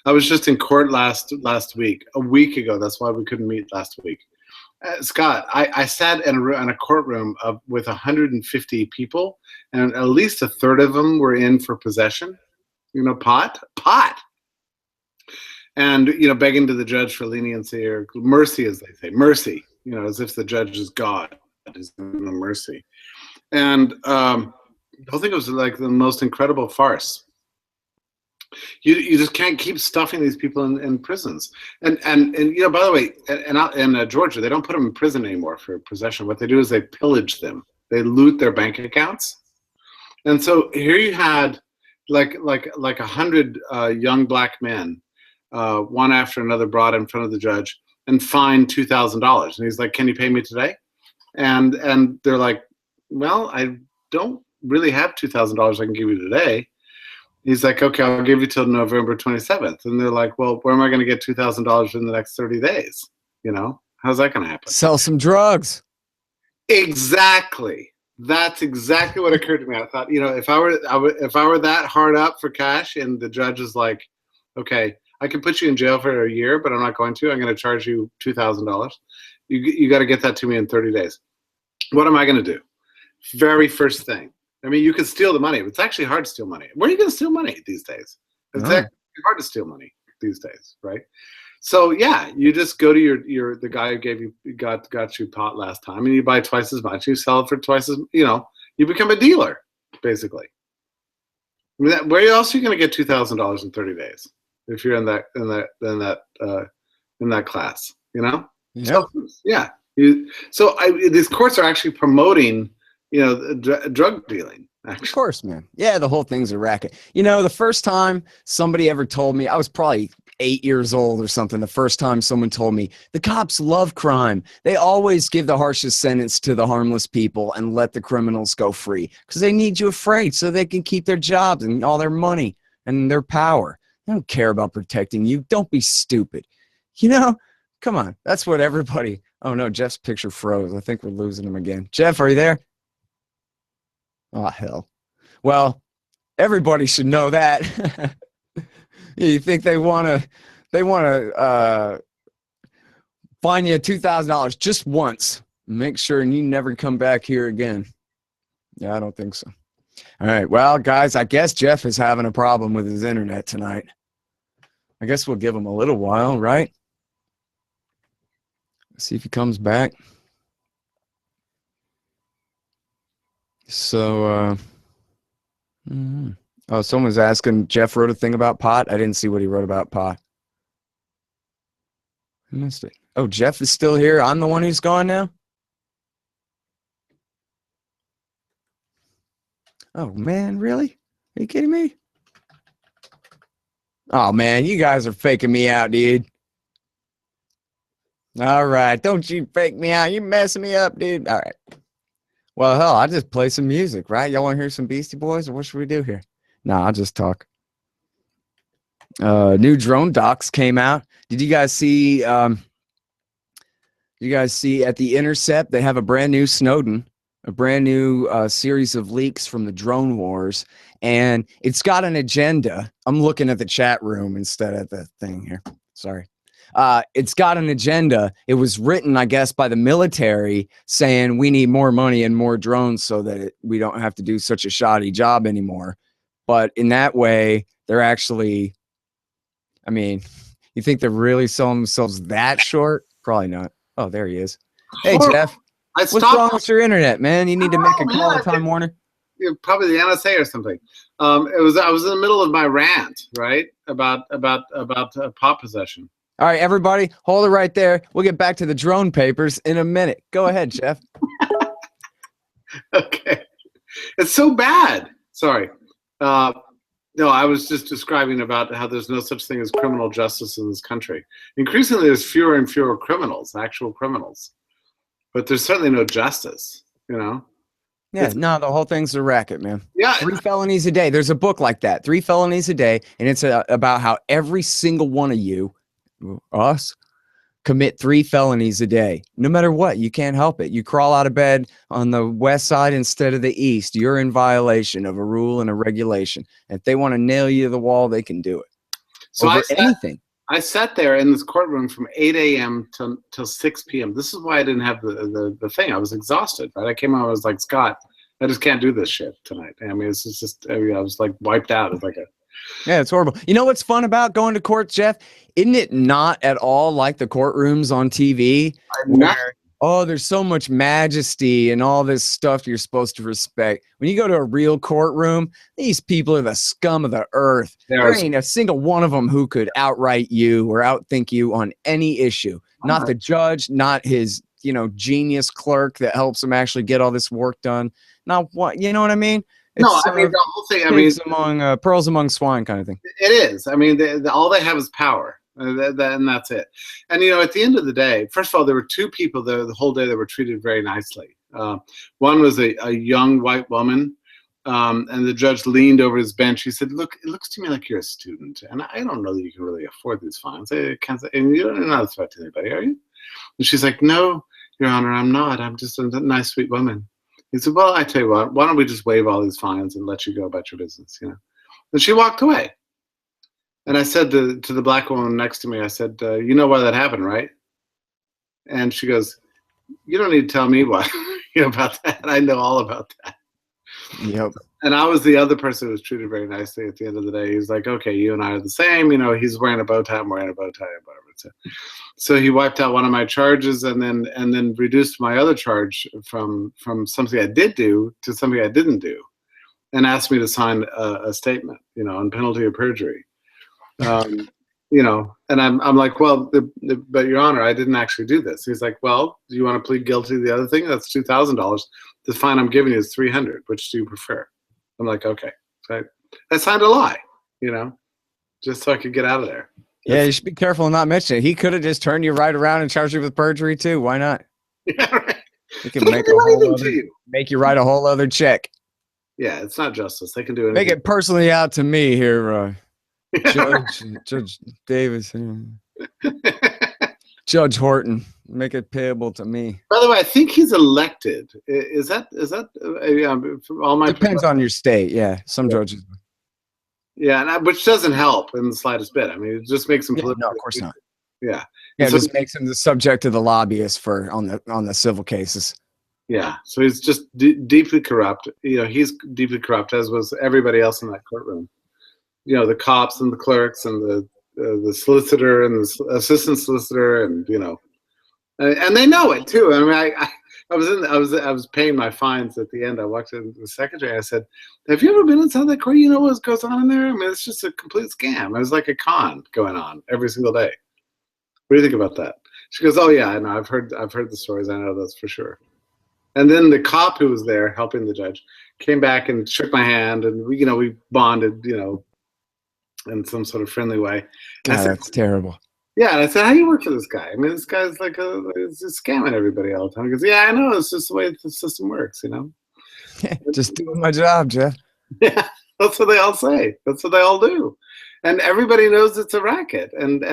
I was just in court last week, a week ago. That's why we couldn't meet last week. Scott, I sat in a courtroom with 150 people, and at least a third of them were in for possession. Pot, and begging to the judge for leniency or mercy, as they say, mercy. As if the judge is God, is mercy. And I think it was like the most incredible farce. You just can't keep stuffing these people in prisons. And by the way, in Georgia, they don't put them in prison anymore for possession. What they do is they pillage them. They loot their bank accounts. And so here you had like 100 young black men, one after another, brought in front of the judge and fined $2,000. And he's like, "Can you pay me today?" And they're like, "Well, I don't really have $2,000 I can give you today." He's like, "Okay, I'll give you till November 27th. And they're like, "Well, where am I going to get $2,000 in the next 30 days? How's that going to happen?" Sell some drugs. Exactly. That's exactly what occurred to me. I thought, if I were that hard up for cash, and the judge is like, "Okay, I can put you in jail for a year, but I'm not going to. I'm going to charge you $2,000. You got to get that to me in 30 days. What am I going to do?" Very first thing. I mean, you can steal the money. It's actually hard to steal money. Where are you going to steal money these days? It's actually hard to steal money these days, right? So yeah, you just go to the guy who got you pot last time, and you buy twice as much. You sell it for twice as you become a dealer, basically. I mean, where else are you going to get $2,000 in 30 days if you're in that in that class, you know? Yeah. So, yeah. These courts are actually promoting, drug dealing. Actually. Of course, man. Yeah, the whole thing's a racket. The first time somebody ever told me, I was probably 8 years old or something. The first time someone told me the cops love crime. They always give the harshest sentence to the harmless people and let the criminals go free because they need you afraid so they can keep their jobs and all their money and their power. They don't care about protecting you. Don't be stupid. Come on. That's what everybody. Oh no, Jeff's picture froze. I think we're losing him again. Jeff, are you there? Oh, hell. Well, everybody should know that. You think they want to fine you $2,000 just once. Make sure and you never come back here again. Yeah, I don't think so. All right. Well, guys, I guess Jeff is having a problem with his internet tonight. I guess we'll give him a little while, right? See if he comes back. So, oh, someone's asking, Jeff wrote a thing about pot. I didn't see what he wrote about pot. I missed it. Oh, Jeff is still here. I'm the one who's gone now? Oh, man, really? Are you kidding me? Oh, man, you guys are faking me out, dude. All right, don't you fake me out. You're messing me up, dude. All right. Well, hell, I'll just play some music, right? Y'all want to hear some Beastie Boys, or what should we do here? No, I'll just talk. New drone docs came out. Did you guys see? At The Intercept, they have a brand new Snowden, a brand new series of leaks from the drone wars, and it's got an agenda. I'm looking at the chat room instead of the thing here. Sorry. It's got an agenda. It was written, I guess, by the military saying we need more money and more drones so that we don't have to do such a shoddy job anymore. But in that way, they're actually, I mean, you think they're really selling themselves that short? Probably not. Oh, there he is. Hey, Jeff. What's wrong with your internet, man? You need to make a call to Time Warner. Probably the NSA or something. I was in the middle of my rant, right, about pot possession. All right, everybody, hold it right there. We'll get back to the drone papers in a minute. Go ahead, Jeff. Okay. It's so bad. Sorry. No, I was just describing about how there's no such thing as criminal justice in this country. Increasingly, there's fewer and fewer criminals, actual criminals. But there's certainly no justice, Yeah, no, the whole thing's a racket, man. Yeah. 3 felonies a day. There's a book like that, 3 felonies a day, and it's about how every single one of you, us, commit 3 felonies a day. No matter what, you can't help it. You crawl out of bed on the west side instead of the east. You're in violation of a rule and a regulation. And if they want to nail you to the wall, they can do it. So anything. I sat there in this courtroom from 8 a.m. till 6 p.m. This is why I didn't have the thing. I was exhausted. Right? I came out. I was like, Scott, I just can't do this shit tonight. I mean, it's just I was like wiped out. It's like yeah, it's horrible. You know what's fun about going to court, Jeff? Isn't it not at all like the courtrooms on TV? Oh, there's so much majesty and all this stuff you're supposed to respect. When you go to a real courtroom, these people are the scum of the earth. There ain't a single one of them who could outright you or outthink you on any issue. Not the judge, not his, genius clerk that helps him actually get all this work done. Not what, you know what I mean? No, I mean, the whole thing, pearls among swine kind of thing. It is. I mean, all they have is power. And that's it. And, at the end of the day, first of all, there were 2 people there the whole day that were treated very nicely. One was a young white woman, and the judge leaned over his bench. He said, look, it looks to me like you're a student, and I don't know that you can really afford these fines. And you're not a threat to anybody, are you? And she's like, no, Your Honor, I'm not. I'm just a nice, sweet woman. He said, well, I tell you what, why don't we just waive all these fines and let you go about your business, And she walked away. And I said to the black woman next to me, I said, you know why that happened, right? And she goes, you don't need to tell me why about that. I know all about that. Yep. And I was the other person who was treated very nicely at the end of the day. He's like, okay, you and I are the same. He's wearing a bow tie, I'm wearing a bow tie, whatever. So he wiped out one of my charges and then reduced my other charge from something I did do to something I didn't do, and asked me to sign a statement, on penalty of perjury. And I'm like, well, but Your Honor, I didn't actually do this. He's like, well, do you want to plead guilty to the other thing? That's $2,000. The fine I'm giving you is $300. Which do you prefer? I'm like, okay. So I signed a lie, just so I could get out of there. Yeah, you should be careful and not mention it. He could have just turned you right around and charged you with perjury too. Why not? Yeah, right. He can make you write a whole other check. Yeah, it's not justice. They can do anything. Make it personally out to me here, Judge Davis, Judge Horton. Make it payable to me. By the way, I think he's elected. Is that all my depends on your state? Yeah, some judges. Yeah, which doesn't help in the slightest bit. I mean, it just makes him. No, of course not. Yeah, it just makes him the subject of the lobbyists on the civil cases. Yeah, so he's just deeply corrupt. He's deeply corrupt, as was everybody else in that courtroom. The cops and the clerks and the solicitor and the assistant solicitor, and and they know it too. I mean, I was paying my fines at the end. I walked in the secretary. I said, "Have you ever been inside that court? You know what goes on in there? I mean, it's just a complete scam. It was like a con going on every single day. What do you think about that?" She goes, "Oh yeah, I know. I've heard the stories. I know that's for sure." And then the cop who was there helping the judge came back and shook my hand, and we bonded, in some sort of friendly way. God, that's terrible. Yeah, and I said, "How do you work for this guy? I mean, this guy's like he's just scamming everybody all the time." He goes, "Yeah, I know. It's just the way the system works, Just doing my job, Jeff. Yeah, that's what they all say. That's what they all do, and everybody knows it's a racket. And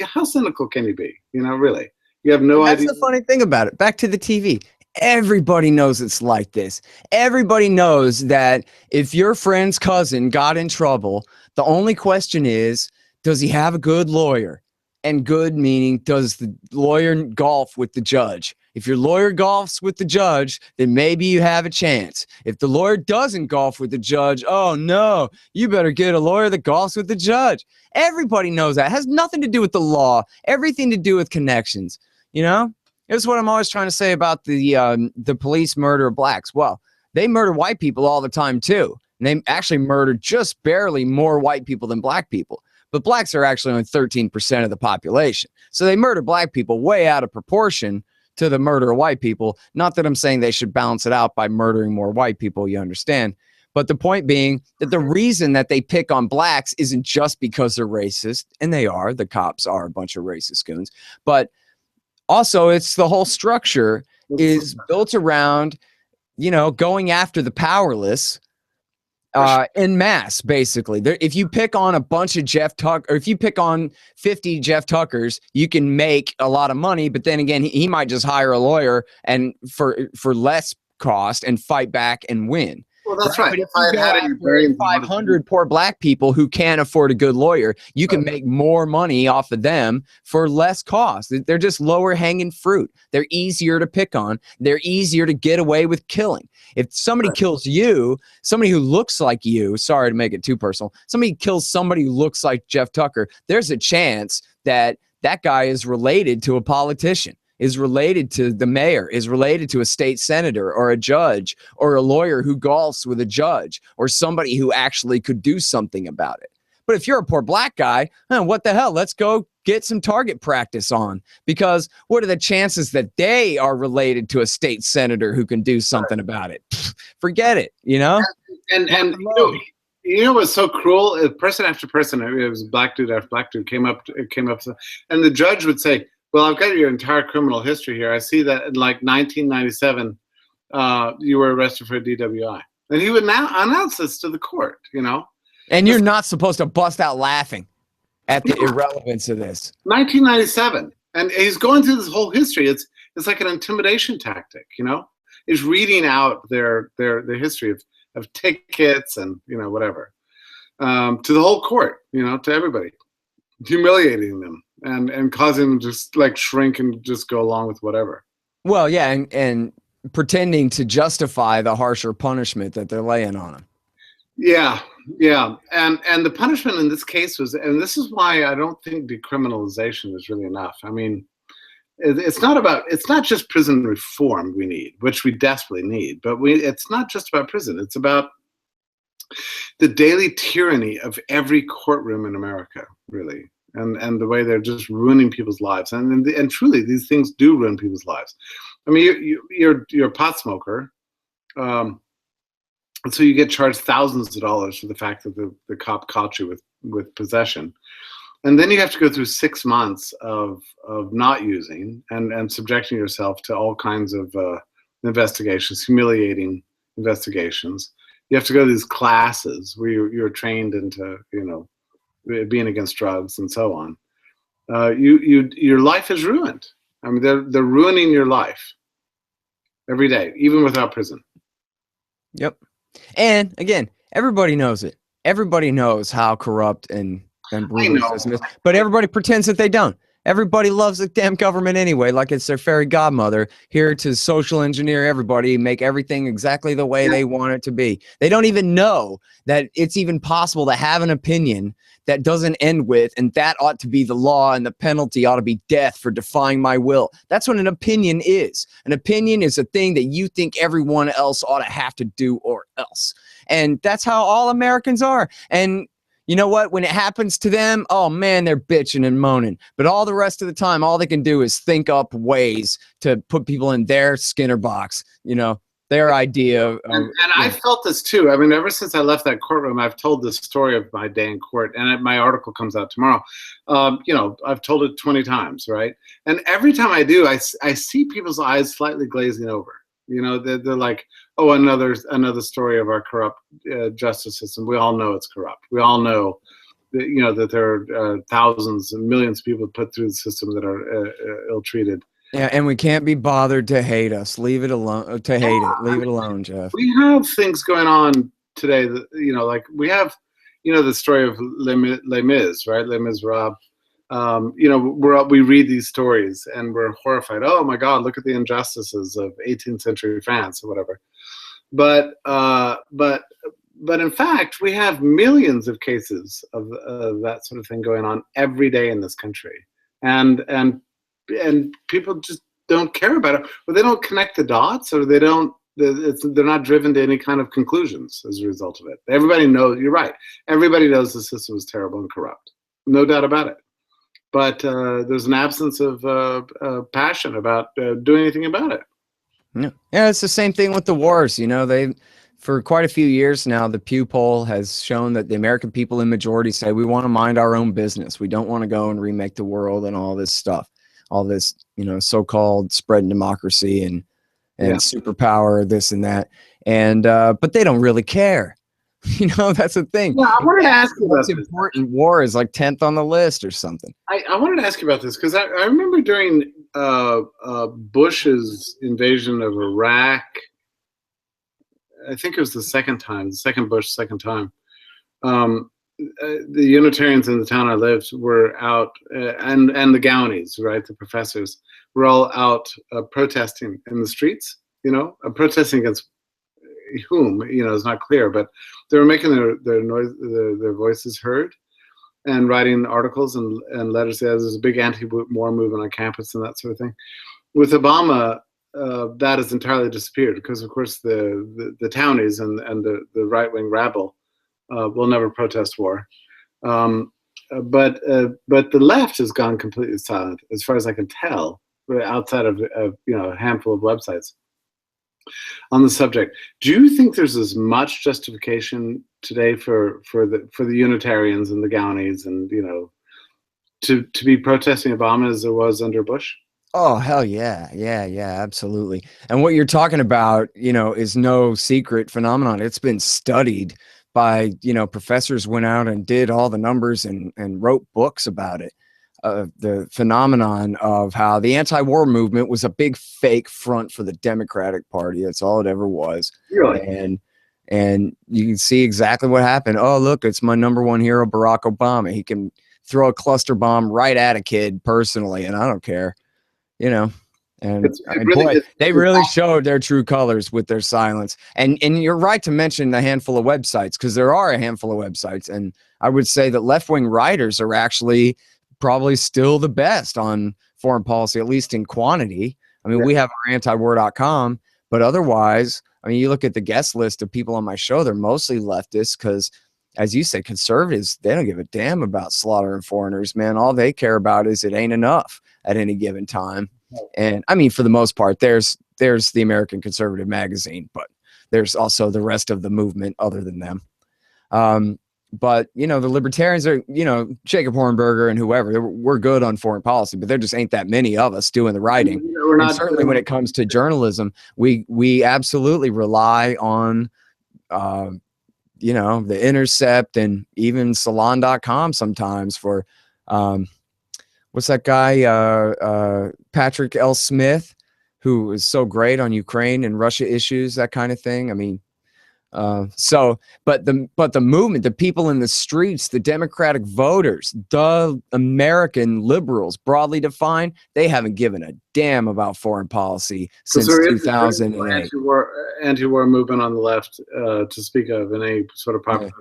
how cynical can you be? Really, you have no idea. That's the funny thing about it. Back to the TV. Everybody knows it's like this. Everybody knows that if your friend's cousin got in trouble, the only question is, does he have a good lawyer? And good meaning, does the lawyer golf with the judge? If your lawyer golfs with the judge, then maybe you have a chance. If the lawyer doesn't golf with the judge, oh no, you better get a lawyer that golfs with the judge. Everybody knows that. It has nothing to do with the law, everything to do with connections, It's what I'm always trying to say about the police murder of blacks. Well, they murder white people all the time too. And they actually murder just barely more white people than black people. But blacks are actually only 13% of the population. So they murder black people way out of proportion to the murder of white people. Not that I'm saying they should balance it out by murdering more white people, you understand. But the point being that the reason that they pick on blacks isn't just because they're racist, and they are. The cops are a bunch of racist goons. But also, it's the whole structure is built around, going after the powerless en masse, basically. If you pick on a bunch of Jeff Tucker, or if you pick on 50 Jeff Tuckers, you can make a lot of money. But then again, he might just hire a lawyer and for less cost and fight back and win. Well, that's right. But if you had 500 poor black people who can't afford a good lawyer, you can make more money off of them for less cost. They're just lower hanging fruit. They're easier to pick on. They're easier to get away with killing. If somebody kills you, somebody who looks like you, sorry to make it too personal, somebody kills somebody who looks like Jeff Tucker, there's a chance that that guy is related to a politician, is related to the mayor, is related to a state senator or a judge or a lawyer who golfs with a judge or somebody who actually could do something about it. But if you're a poor black guy, what the hell? Let's go get some target practice on, because what are the chances that they are related to a state senator who can do something about it? Forget it, And what's so cruel? Person after person, it was black dude after black dude came up, and the judge would say, "Well, I've got your entire criminal history here. I see that in like 1997, you were arrested for a DWI." And he would now announce this to the court, And you're not supposed to bust out laughing at the irrelevance of this. 1997. And he's going through this whole history. It's like an intimidation tactic, He's reading out their history of tickets and, whatever, to the whole court, to everybody, humiliating them. And causing them to just like shrink and just go along with whatever. Well, yeah, and pretending to justify the harsher punishment that they're laying on them. Yeah. And the punishment in this case was, and this is why I don't think decriminalization is really enough. I mean, it's not just prison reform we need, which we desperately need, but it's not just about prison. It's about the daily tyranny of every courtroom in America, really. and the way they're just ruining people's lives. And truly, these things do ruin people's lives. I mean, you're a pot smoker, and so you get charged thousands of dollars for the fact that the cop caught you with possession. And then you have to go through 6 months of not using and subjecting yourself to all kinds of investigations, humiliating investigations. You have to go to these classes where you're trained into, being against drugs and so on. Your life is ruined. I mean, they're ruining your life every day, even without prison. Yep. And again, everybody knows it. Everybody knows how corrupt and brutal the system is, but everybody pretends that they don't. Everybody loves the damn government anyway, like it's their fairy godmother here to social engineer everybody, make everything exactly the way they want it to be. They don't even know that it's even possible to have an opinion that doesn't end with, and that ought to be the law, and the penalty ought to be death for defying my will. That's what an opinion is. An opinion is a thing that you think everyone else ought to have to do or else. And that's how all Americans are. And you know what? When it happens to them, oh man, they're bitching and moaning. But all the rest of the time, all they can do is think up ways to put people in their Skinner box, their idea of. And I felt this too. I mean, ever since I left that courtroom, I've told this story of my day in court, and my article comes out tomorrow. I've told it 20 times, right? And every time I do, I see people's eyes slightly glazing over. They're like, oh, another story of our corrupt justice system. We all know it's corrupt. We all know that, that there are thousands and millions of people put through the system that are ill-treated. Yeah, and we can't be bothered to hate us. Leave it alone. To hate it. Leave it alone, Jeff. We have things going on today that, like we have, the story of Les Mis, right? Les Miserables. We read these stories and we're horrified. Oh my God, look at the injustices of 18th century France or whatever. But in fact, we have millions of cases of that sort of thing going on every day in this country, and people just don't care about it, or they don't connect the dots, or they're not driven to any kind of conclusions as a result of it. Everybody knows, you're right. Everybody knows the system is terrible and corrupt, no doubt about it. But there's an absence of passion about doing anything about it. Yeah, it's the same thing with the wars. For quite a few years now, the Pew poll has shown that the American people in majority say we want to mind our own business. We don't want to go and remake the world and all this stuff, all this, so-called spread democracy and superpower, this and that. And but they don't really care. That's the thing. Yeah, I wanted to ask you about what's important. War is like 10th on the list or something. I wanted to ask you about this because I remember during Bush's invasion of Iraq, I think it was the second Bush second time, the Unitarians in the town I lived were out, and the Gownies, right, the professors, were all out protesting in the streets, protesting against whom, is not clear, but they were making their voices heard and writing articles and letters. There's a big anti-war movement on campus and that sort of thing. With Obama, that has entirely disappeared because, of course, the townies and the right-wing rabble will never protest war. But the left has gone completely silent, as far as I can tell, outside of a handful of websites on the subject. Do you think there's as much justification today for the Unitarians and the Gownies and to be protesting Obama as there was under Bush? Oh, hell yeah. Yeah, absolutely. And what you're talking about, is no secret phenomenon. It's been studied by, professors went out and did all the numbers and wrote books about it. The phenomenon of how the anti-war movement was a big fake front for the Democratic Party. That's all it ever was. Really? And you can see exactly what happened. Oh, look, it's my number one hero, Barack Obama. He can throw a cluster bomb right at a kid personally, and I don't care. And they really showed their true colors with their silence. And you're right to mention a handful of websites, because there are a handful of websites. And I would say that left-wing writers are actually probably still the best on foreign policy, at least in quantity. I mean, we have our antiwar.com, but otherwise, I mean, you look at the guest list of people on my show, they're mostly leftists because as you say, conservatives, they don't give a damn about slaughtering foreigners, man. All they care about is it ain't enough at any given time. And I mean, for the most part, there's the American Conservative Magazine, but there's also the rest of the movement other than them. But, you know, the libertarians are, you know, Jacob Hornberger and whoever, we're good on foreign policy, but there just ain't that many of us doing the writing. And certainly when it comes to journalism, we absolutely rely on, you know, The Intercept and even Salon.com sometimes for, what's that guy, Patrick L. Smith, who is so great on Ukraine and Russia issues, that kind of thing. I mean, but the movement, the people in the streets, the Democratic voters, the American liberals, broadly defined, they haven't given a damn about foreign policy since 2008. Anti-war movement on the left to speak of in any sort of popular.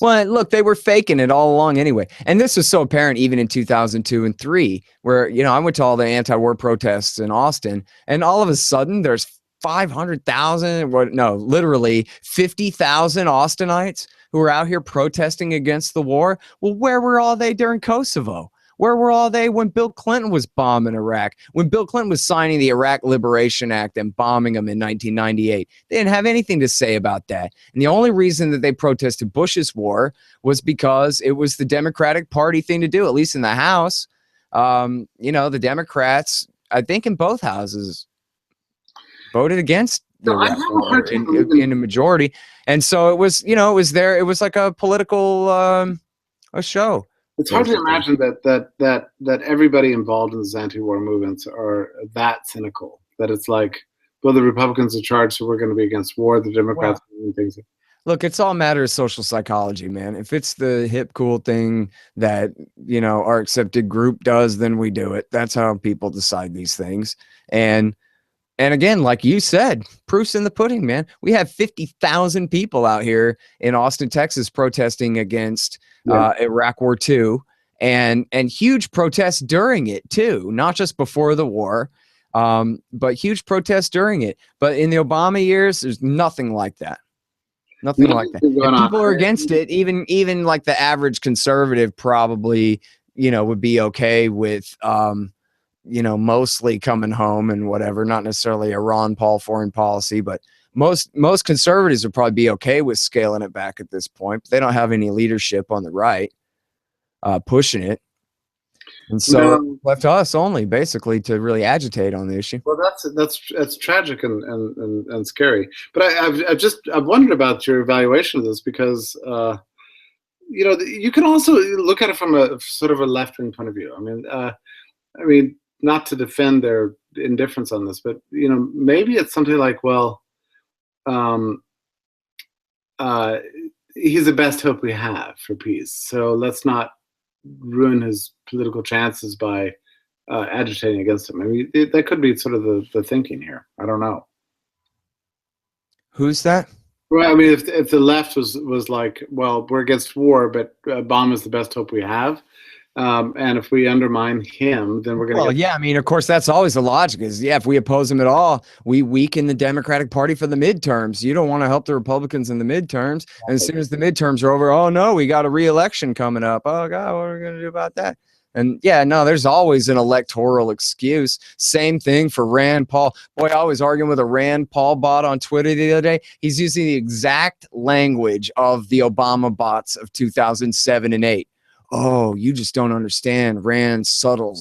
Well, look, they were faking it all along anyway. And this was so apparent even in 2002 and 2003, where, you know, I went to all the anti-war protests in Austin, and all of a sudden there's 500,000, literally 50,000 Austinites who were out here protesting against the war. Well, where were all they during Kosovo? Where were all they when Bill Clinton was bombing Iraq? When Bill Clinton was signing the Iraq Liberation Act and bombing them in 1998? They didn't have anything to say about that. And the only reason that they protested Bush's war was because it was the Democratic Party thing to do, at least in the House. You know, the Democrats, I think in both houses, voted against the war in a majority. And so it was, you know, it was like a political a show. It's hard to imagine that everybody involved in these anti-war movements are that cynical, that it's like, well, the Republicans are charged, so we're going to be against war. The Democrats are doing things. Look, it's all a matter of social psychology, man. If it's the hip, cool thing that, you know, our accepted group does, then we do it. That's how people decide these things. And again, like you said, proof's in the pudding, man. We have 50,000 people out here in Austin, Texas, protesting against Iraq War II, and huge protests during it too, not just before the war, but huge protests during it. But in the Obama years, there's nothing like that. Nothing like that. And people are against it. Even like the average conservative probably, you know, would be okay with, you know, mostly coming home and whatever, not necessarily a Ron Paul foreign policy, but most conservatives would probably be okay with scaling it back at this point. But they don't have any leadership on the right pushing it. And so left to us only basically to really agitate on the issue. Well, that's tragic and scary. But I've wondered about your evaluation of this because, you know, you can also look at it from a sort of a left-wing point of view. I mean, not to defend their indifference on this, but, you know, maybe it's something like, well, he's the best hope we have for peace. So let's not ruin his political chances by agitating against him. I mean, that could be sort of the thinking here. I don't know. Who's that? Well, I mean, if the left was like, well, we're against war, but Obama's the best hope we have. And if we undermine him, then we're going to. Well, yeah, I mean, of course, that's always the logic is, yeah, if we oppose him at all, we weaken the Democratic Party for the midterms. You don't want to help the Republicans in the midterms. And as soon as the midterms are over, oh, no, we got a re-election coming up. Oh, God, what are we going to do about that? And yeah, no, there's always an electoral excuse. Same thing for Rand Paul. Boy, I was arguing with a Rand Paul bot on Twitter the other day. He's using the exact language of the Obama bots of 2007 and 8. Oh, you just don't understand Rand's subtle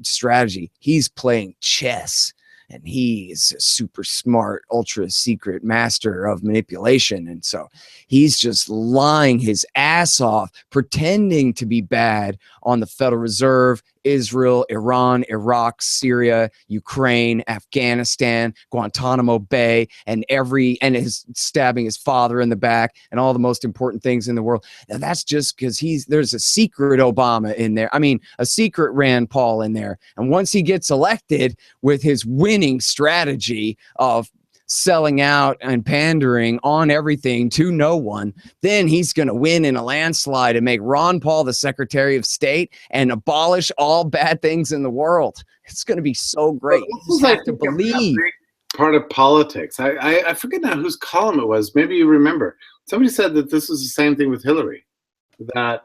strategy. He's playing chess, and he's a super smart, ultra secret master of manipulation. And so he's just lying his ass off, pretending to be bad on the Federal Reserve, Israel, Iran, Iraq, Syria, Ukraine, Afghanistan, Guantanamo Bay, and is stabbing his father in the back and all the most important things in the world. Now that's just because there's a secret Obama in there. I mean, a secret Rand Paul in there. And once he gets elected with his winning strategy of selling out and pandering on everything to no one, then he's going to win in a landslide and make Ron Paul the Secretary of State and abolish all bad things in the world. It's going to be so great. You just have to believe. Part of politics. I forget now whose column it was. Maybe you remember. Somebody said that this was the same thing with Hillary. that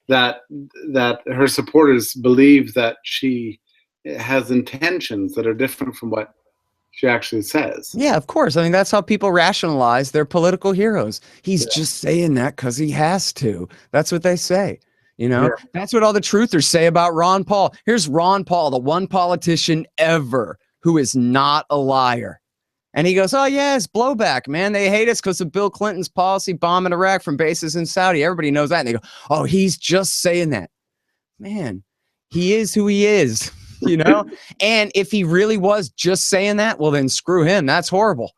that her supporters believe that she has intentions that are different from what she actually says. Yeah, of course. I mean, that's how people rationalize their political heroes. He's just saying that because he has to. That's what they say. You know, that's what all the truthers say about Ron Paul. Here's Ron Paul, the one politician ever who is not a liar. And he goes, oh, yeah, it's blowback, man. They hate us because of Bill Clinton's policy bombing Iraq from bases in Saudi. Everybody knows that. And they go, oh, he's just saying that. Man, he is who he is, you know? And if he really was just saying that, well, then screw him. That's horrible,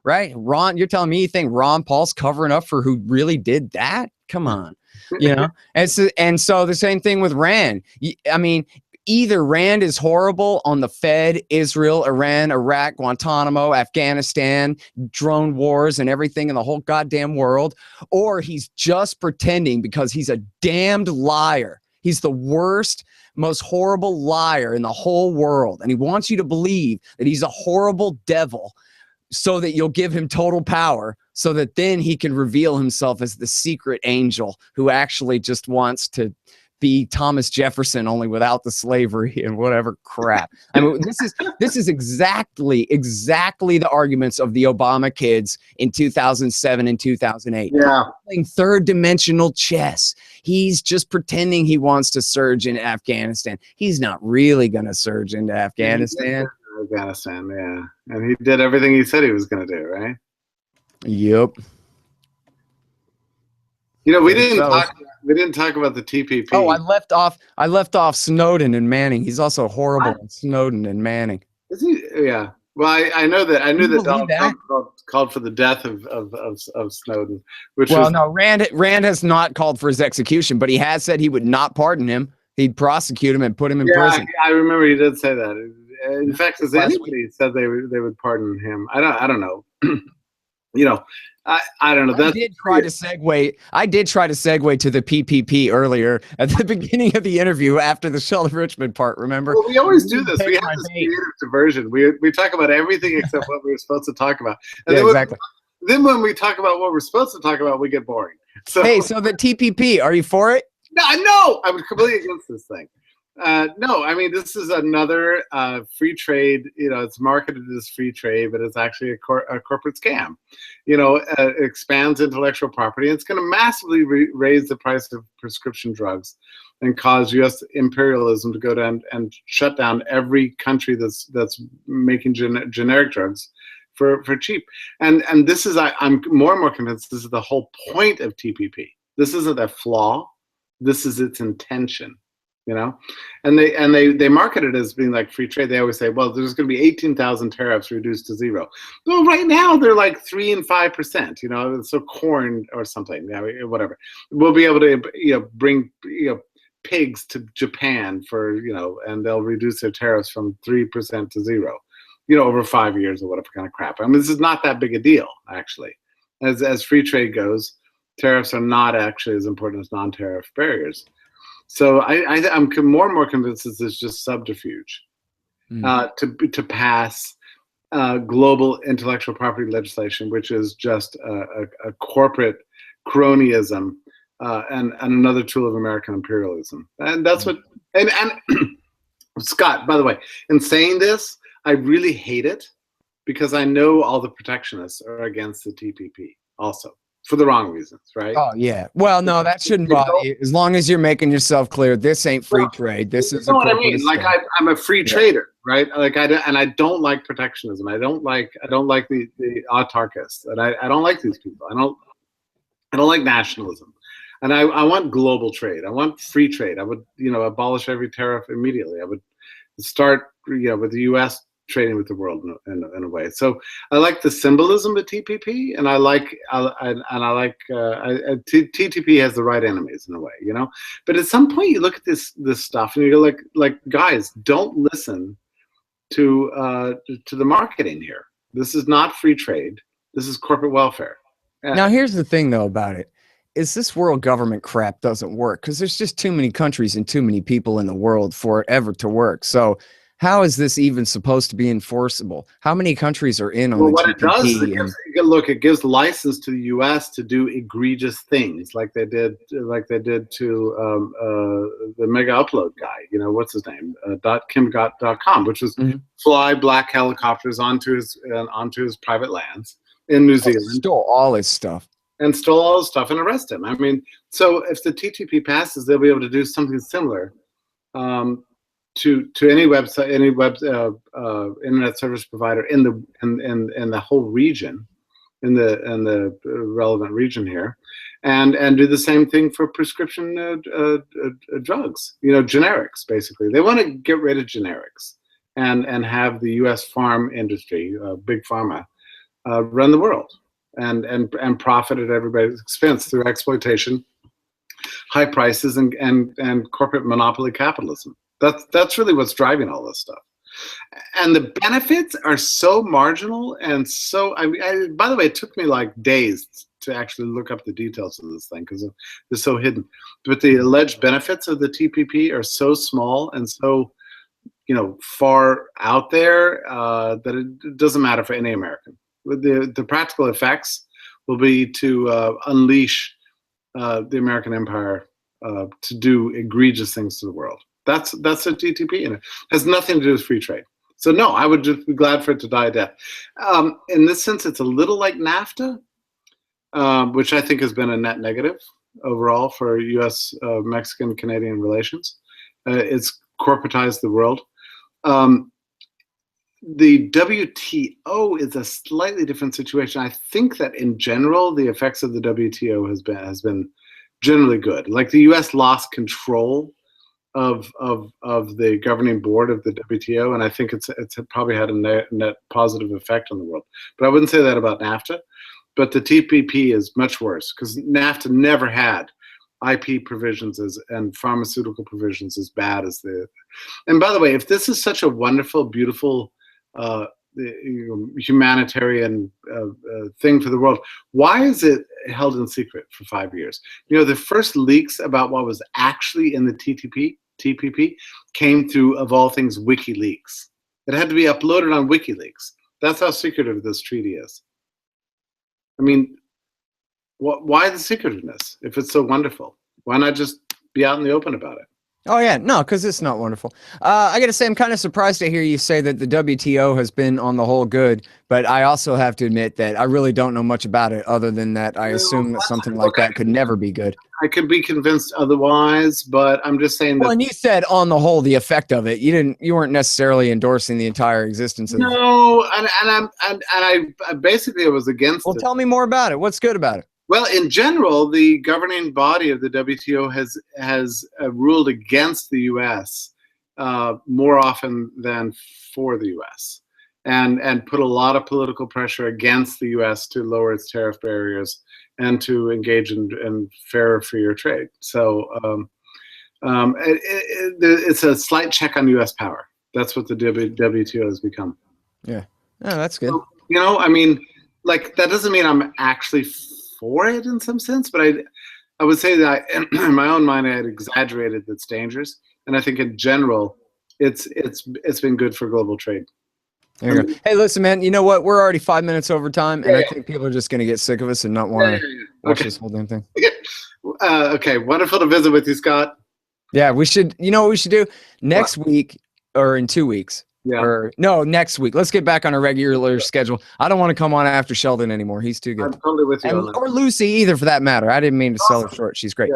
right? Ron, you're telling me you think Ron Paul's covering up for who really did that? Come on, you know? And so the same thing with Rand. I mean, either Rand is horrible on the Fed, Israel, Iran, Iraq, Guantanamo, Afghanistan, drone wars, and everything in the whole goddamn world, or he's just pretending because he's a damned liar. He's the worst, most horrible liar in the whole world. And he wants you to believe that he's a horrible devil so that you'll give him total power so that then he can reveal himself as the secret angel who actually just wants to be Thomas Jefferson, only without the slavery and whatever crap. I mean, this is exactly the arguments of the Obama kids in 2007 and 2008. Yeah, playing third dimensional chess. He's just pretending he wants to surge into Afghanistan. He's not really going to surge into Afghanistan. Afghanistan, yeah, and he did everything he said he was going to do, right? Yep. You know, we didn't talk about the TPP. Oh, I left off Snowden and Manning. He's also horrible. Snowden and Manning. Is he? Yeah. Well, I know that. I knew that Donald Trump called for the death of Snowden. No, Rand has not called for his execution, but he has said he would not pardon him. He'd prosecute him and put him in prison. I remember he did say that. In fact, as anybody said they would pardon him. I don't know. You know, I don't know. I did try to segue to the PPP earlier at the beginning of the interview after the Sheldon Richmond part. Remember? Well, we always do this. We have this creative diversion. We talk about everything except what we were supposed to talk about. And exactly. Then when we talk about what we're supposed to talk about, we get boring. So, hey, so the TPP, are you for it? No, I'm completely against this thing. No, I mean, this is another free trade. You know, it's marketed as free trade, but it's actually a corporate scam. You know, it expands intellectual property. And it's going to massively raise the price of prescription drugs and cause U.S. imperialism to go down and shut down every country that's making generic drugs for cheap. And this is, I'm more and more convinced this is the whole point of TPP. This isn't a flaw. This is its intention. You know, and they market it as being like free trade. They always say, well, there's going to be 18,000 tariffs reduced to zero. Well, right now they're like 3 and 5%. You know, so corn or something, whatever. We'll be able to bring pigs to Japan for and they'll reduce their tariffs from 3% to zero. Over 5 years or whatever kind of crap. I mean, this is not that big a deal actually. As free trade goes, tariffs are not actually as important as non-tariff barriers. So I'm more and more convinced this is just subterfuge to pass global intellectual property legislation, which is just a corporate cronyism and another tool of American imperialism. And that's what. And Scott, by the way, in saying this, I really hate it because I know all the protectionists are against the TPP also. For the wrong reasons, right? Oh yeah. Well, no, that shouldn't bother you as long as you're making yourself clear. This ain't free trade. This is what I mean. Like I'm a free trader, right? Like I don't like protectionism. I don't like the autarkists, and I don't like these people. I don't like nationalism, and I want global trade. I want free trade. I would abolish every tariff immediately. I would start with the U.S. trading with the world in a way. So I like the symbolism of TPP, and TTP has the right enemies in a way, But at some point, you look at this stuff, and you go like guys, don't listen to the marketing here. This is not free trade. This is corporate welfare. Now, here's the thing, though, about it. Is this world government crap doesn't work because there's just too many countries and too many people in the world for it ever to work. So how is this even supposed to be enforceable? How many countries are in on the what TPP? It does is it gives license to the U.S. to do egregious things like they did to the mega upload guy. What's his name? .kim.com, which was fly black helicopters onto his private lands in New Zealand. Stole all his stuff. And stole all his stuff and arrest him. I mean, so if the TTP passes, they'll be able to do something similar to any website, any internet service provider in the whole region, in the relevant region here, and do the same thing for prescription drugs. Generics. Basically, they want to get rid of generics and have the U.S. farm industry, big pharma, run the world. And profit at everybody's expense through exploitation, high prices, and corporate monopoly capitalism. That's really what's driving all this stuff. And the benefits are so marginal and so. By the way, it took me like days to actually look up the details of this thing because they're so hidden. But the alleged benefits of the TPP are so small and so far out there that it doesn't matter for any American. The practical effects will be to unleash the American empire to do egregious things to the world. That's a TTP, and it has nothing to do with free trade. So no, I would just be glad for it to die a death. In this sense, it's a little like NAFTA, which I think has been a net negative overall for U.S. Mexican-Canadian relations. It's corporatized the world. The WTO is a slightly different situation. I think that in general, the effects of the WTO has been generally good. Like the U.S. lost control of the governing board of the WTO, and I think it's probably had a net positive effect on the world. But I wouldn't say that about NAFTA. But the TPP is much worse because NAFTA never had IP provisions and pharmaceutical provisions as bad as the. And by the way, if this is such a wonderful, beautiful humanitarian thing for the world, why is it held in secret for 5 years? The first leaks about what was actually in the TPP came through, of all things, WikiLeaks. It had to be uploaded on WikiLeaks. That's how secretive this treaty is. I mean, why the secretiveness if it's so wonderful? Why not just be out in the open about it? Oh, yeah. No, because it's not wonderful. I got to say, I'm kind of surprised to hear you say that the WTO has been on the whole good, but I also have to admit that I really don't know much about it other than that I assume that something like that could never be good. I could be convinced otherwise, but I'm just saying that. Well, and you said on the whole, the effect of it, you weren't necessarily endorsing the entire existence of it. No, and I basically was against it. Well, tell me more about it. What's good about it? Well, in general, the governing body of the WTO has ruled against the U.S. More often than for the U.S. and put a lot of political pressure against the U.S. to lower its tariff barriers and to engage in fairer, freer trade. So it's a slight check on U.S. power. That's what the WTO has become. Yeah, oh, that's good. So, I mean, like that doesn't mean I'm actually for it in some sense, but I would say that in my own mind I had exaggerated its dangers, and I think in general it's been good for global trade. There you go. Hey, listen, man. You know what? We're already 5 minutes over time, and I think people are just going to get sick of us and not want to watch this whole damn thing. Okay, wonderful to visit with you, Scott. Yeah, we should. You know what we should do next week or in 2 weeks? Yeah. Or no, next week. Let's get back on a regular schedule. I don't want to come on after Sheldon anymore. He's too good. I'm totally with you. Or Lucy either, for that matter. I didn't mean to sell her short. She's great.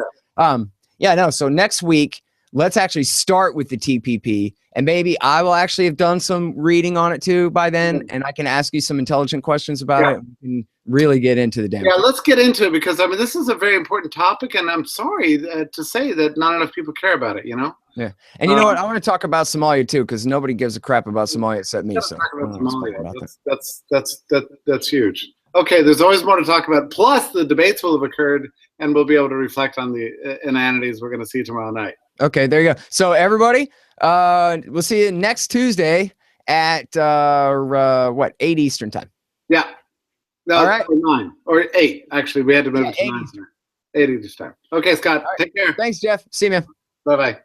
Yeah. So next week, let's actually start with the TPP, and maybe I will actually have done some reading on it too by then, and I can ask you some intelligent questions about it. We can really get into the damn thing. Let's get into it because I mean this is a very important topic, and I'm sorry to say that not enough people care about it. Yeah, and you know what? I want to talk about Somalia too, because nobody gives a crap about Somalia except me. So that's huge. Okay, there's always more to talk about. Plus, the debates will have occurred, and we'll be able to reflect on the inanities we're going to see tomorrow night. Okay, there you go. So everybody, we'll see you next Tuesday at 8 Eastern time. Yeah. No, all right. 9 or 8. Actually, we had to move it to 9. 8 Eastern time. Okay, Scott. Right. Take care. Thanks, Jeff. See you, man. Bye-bye.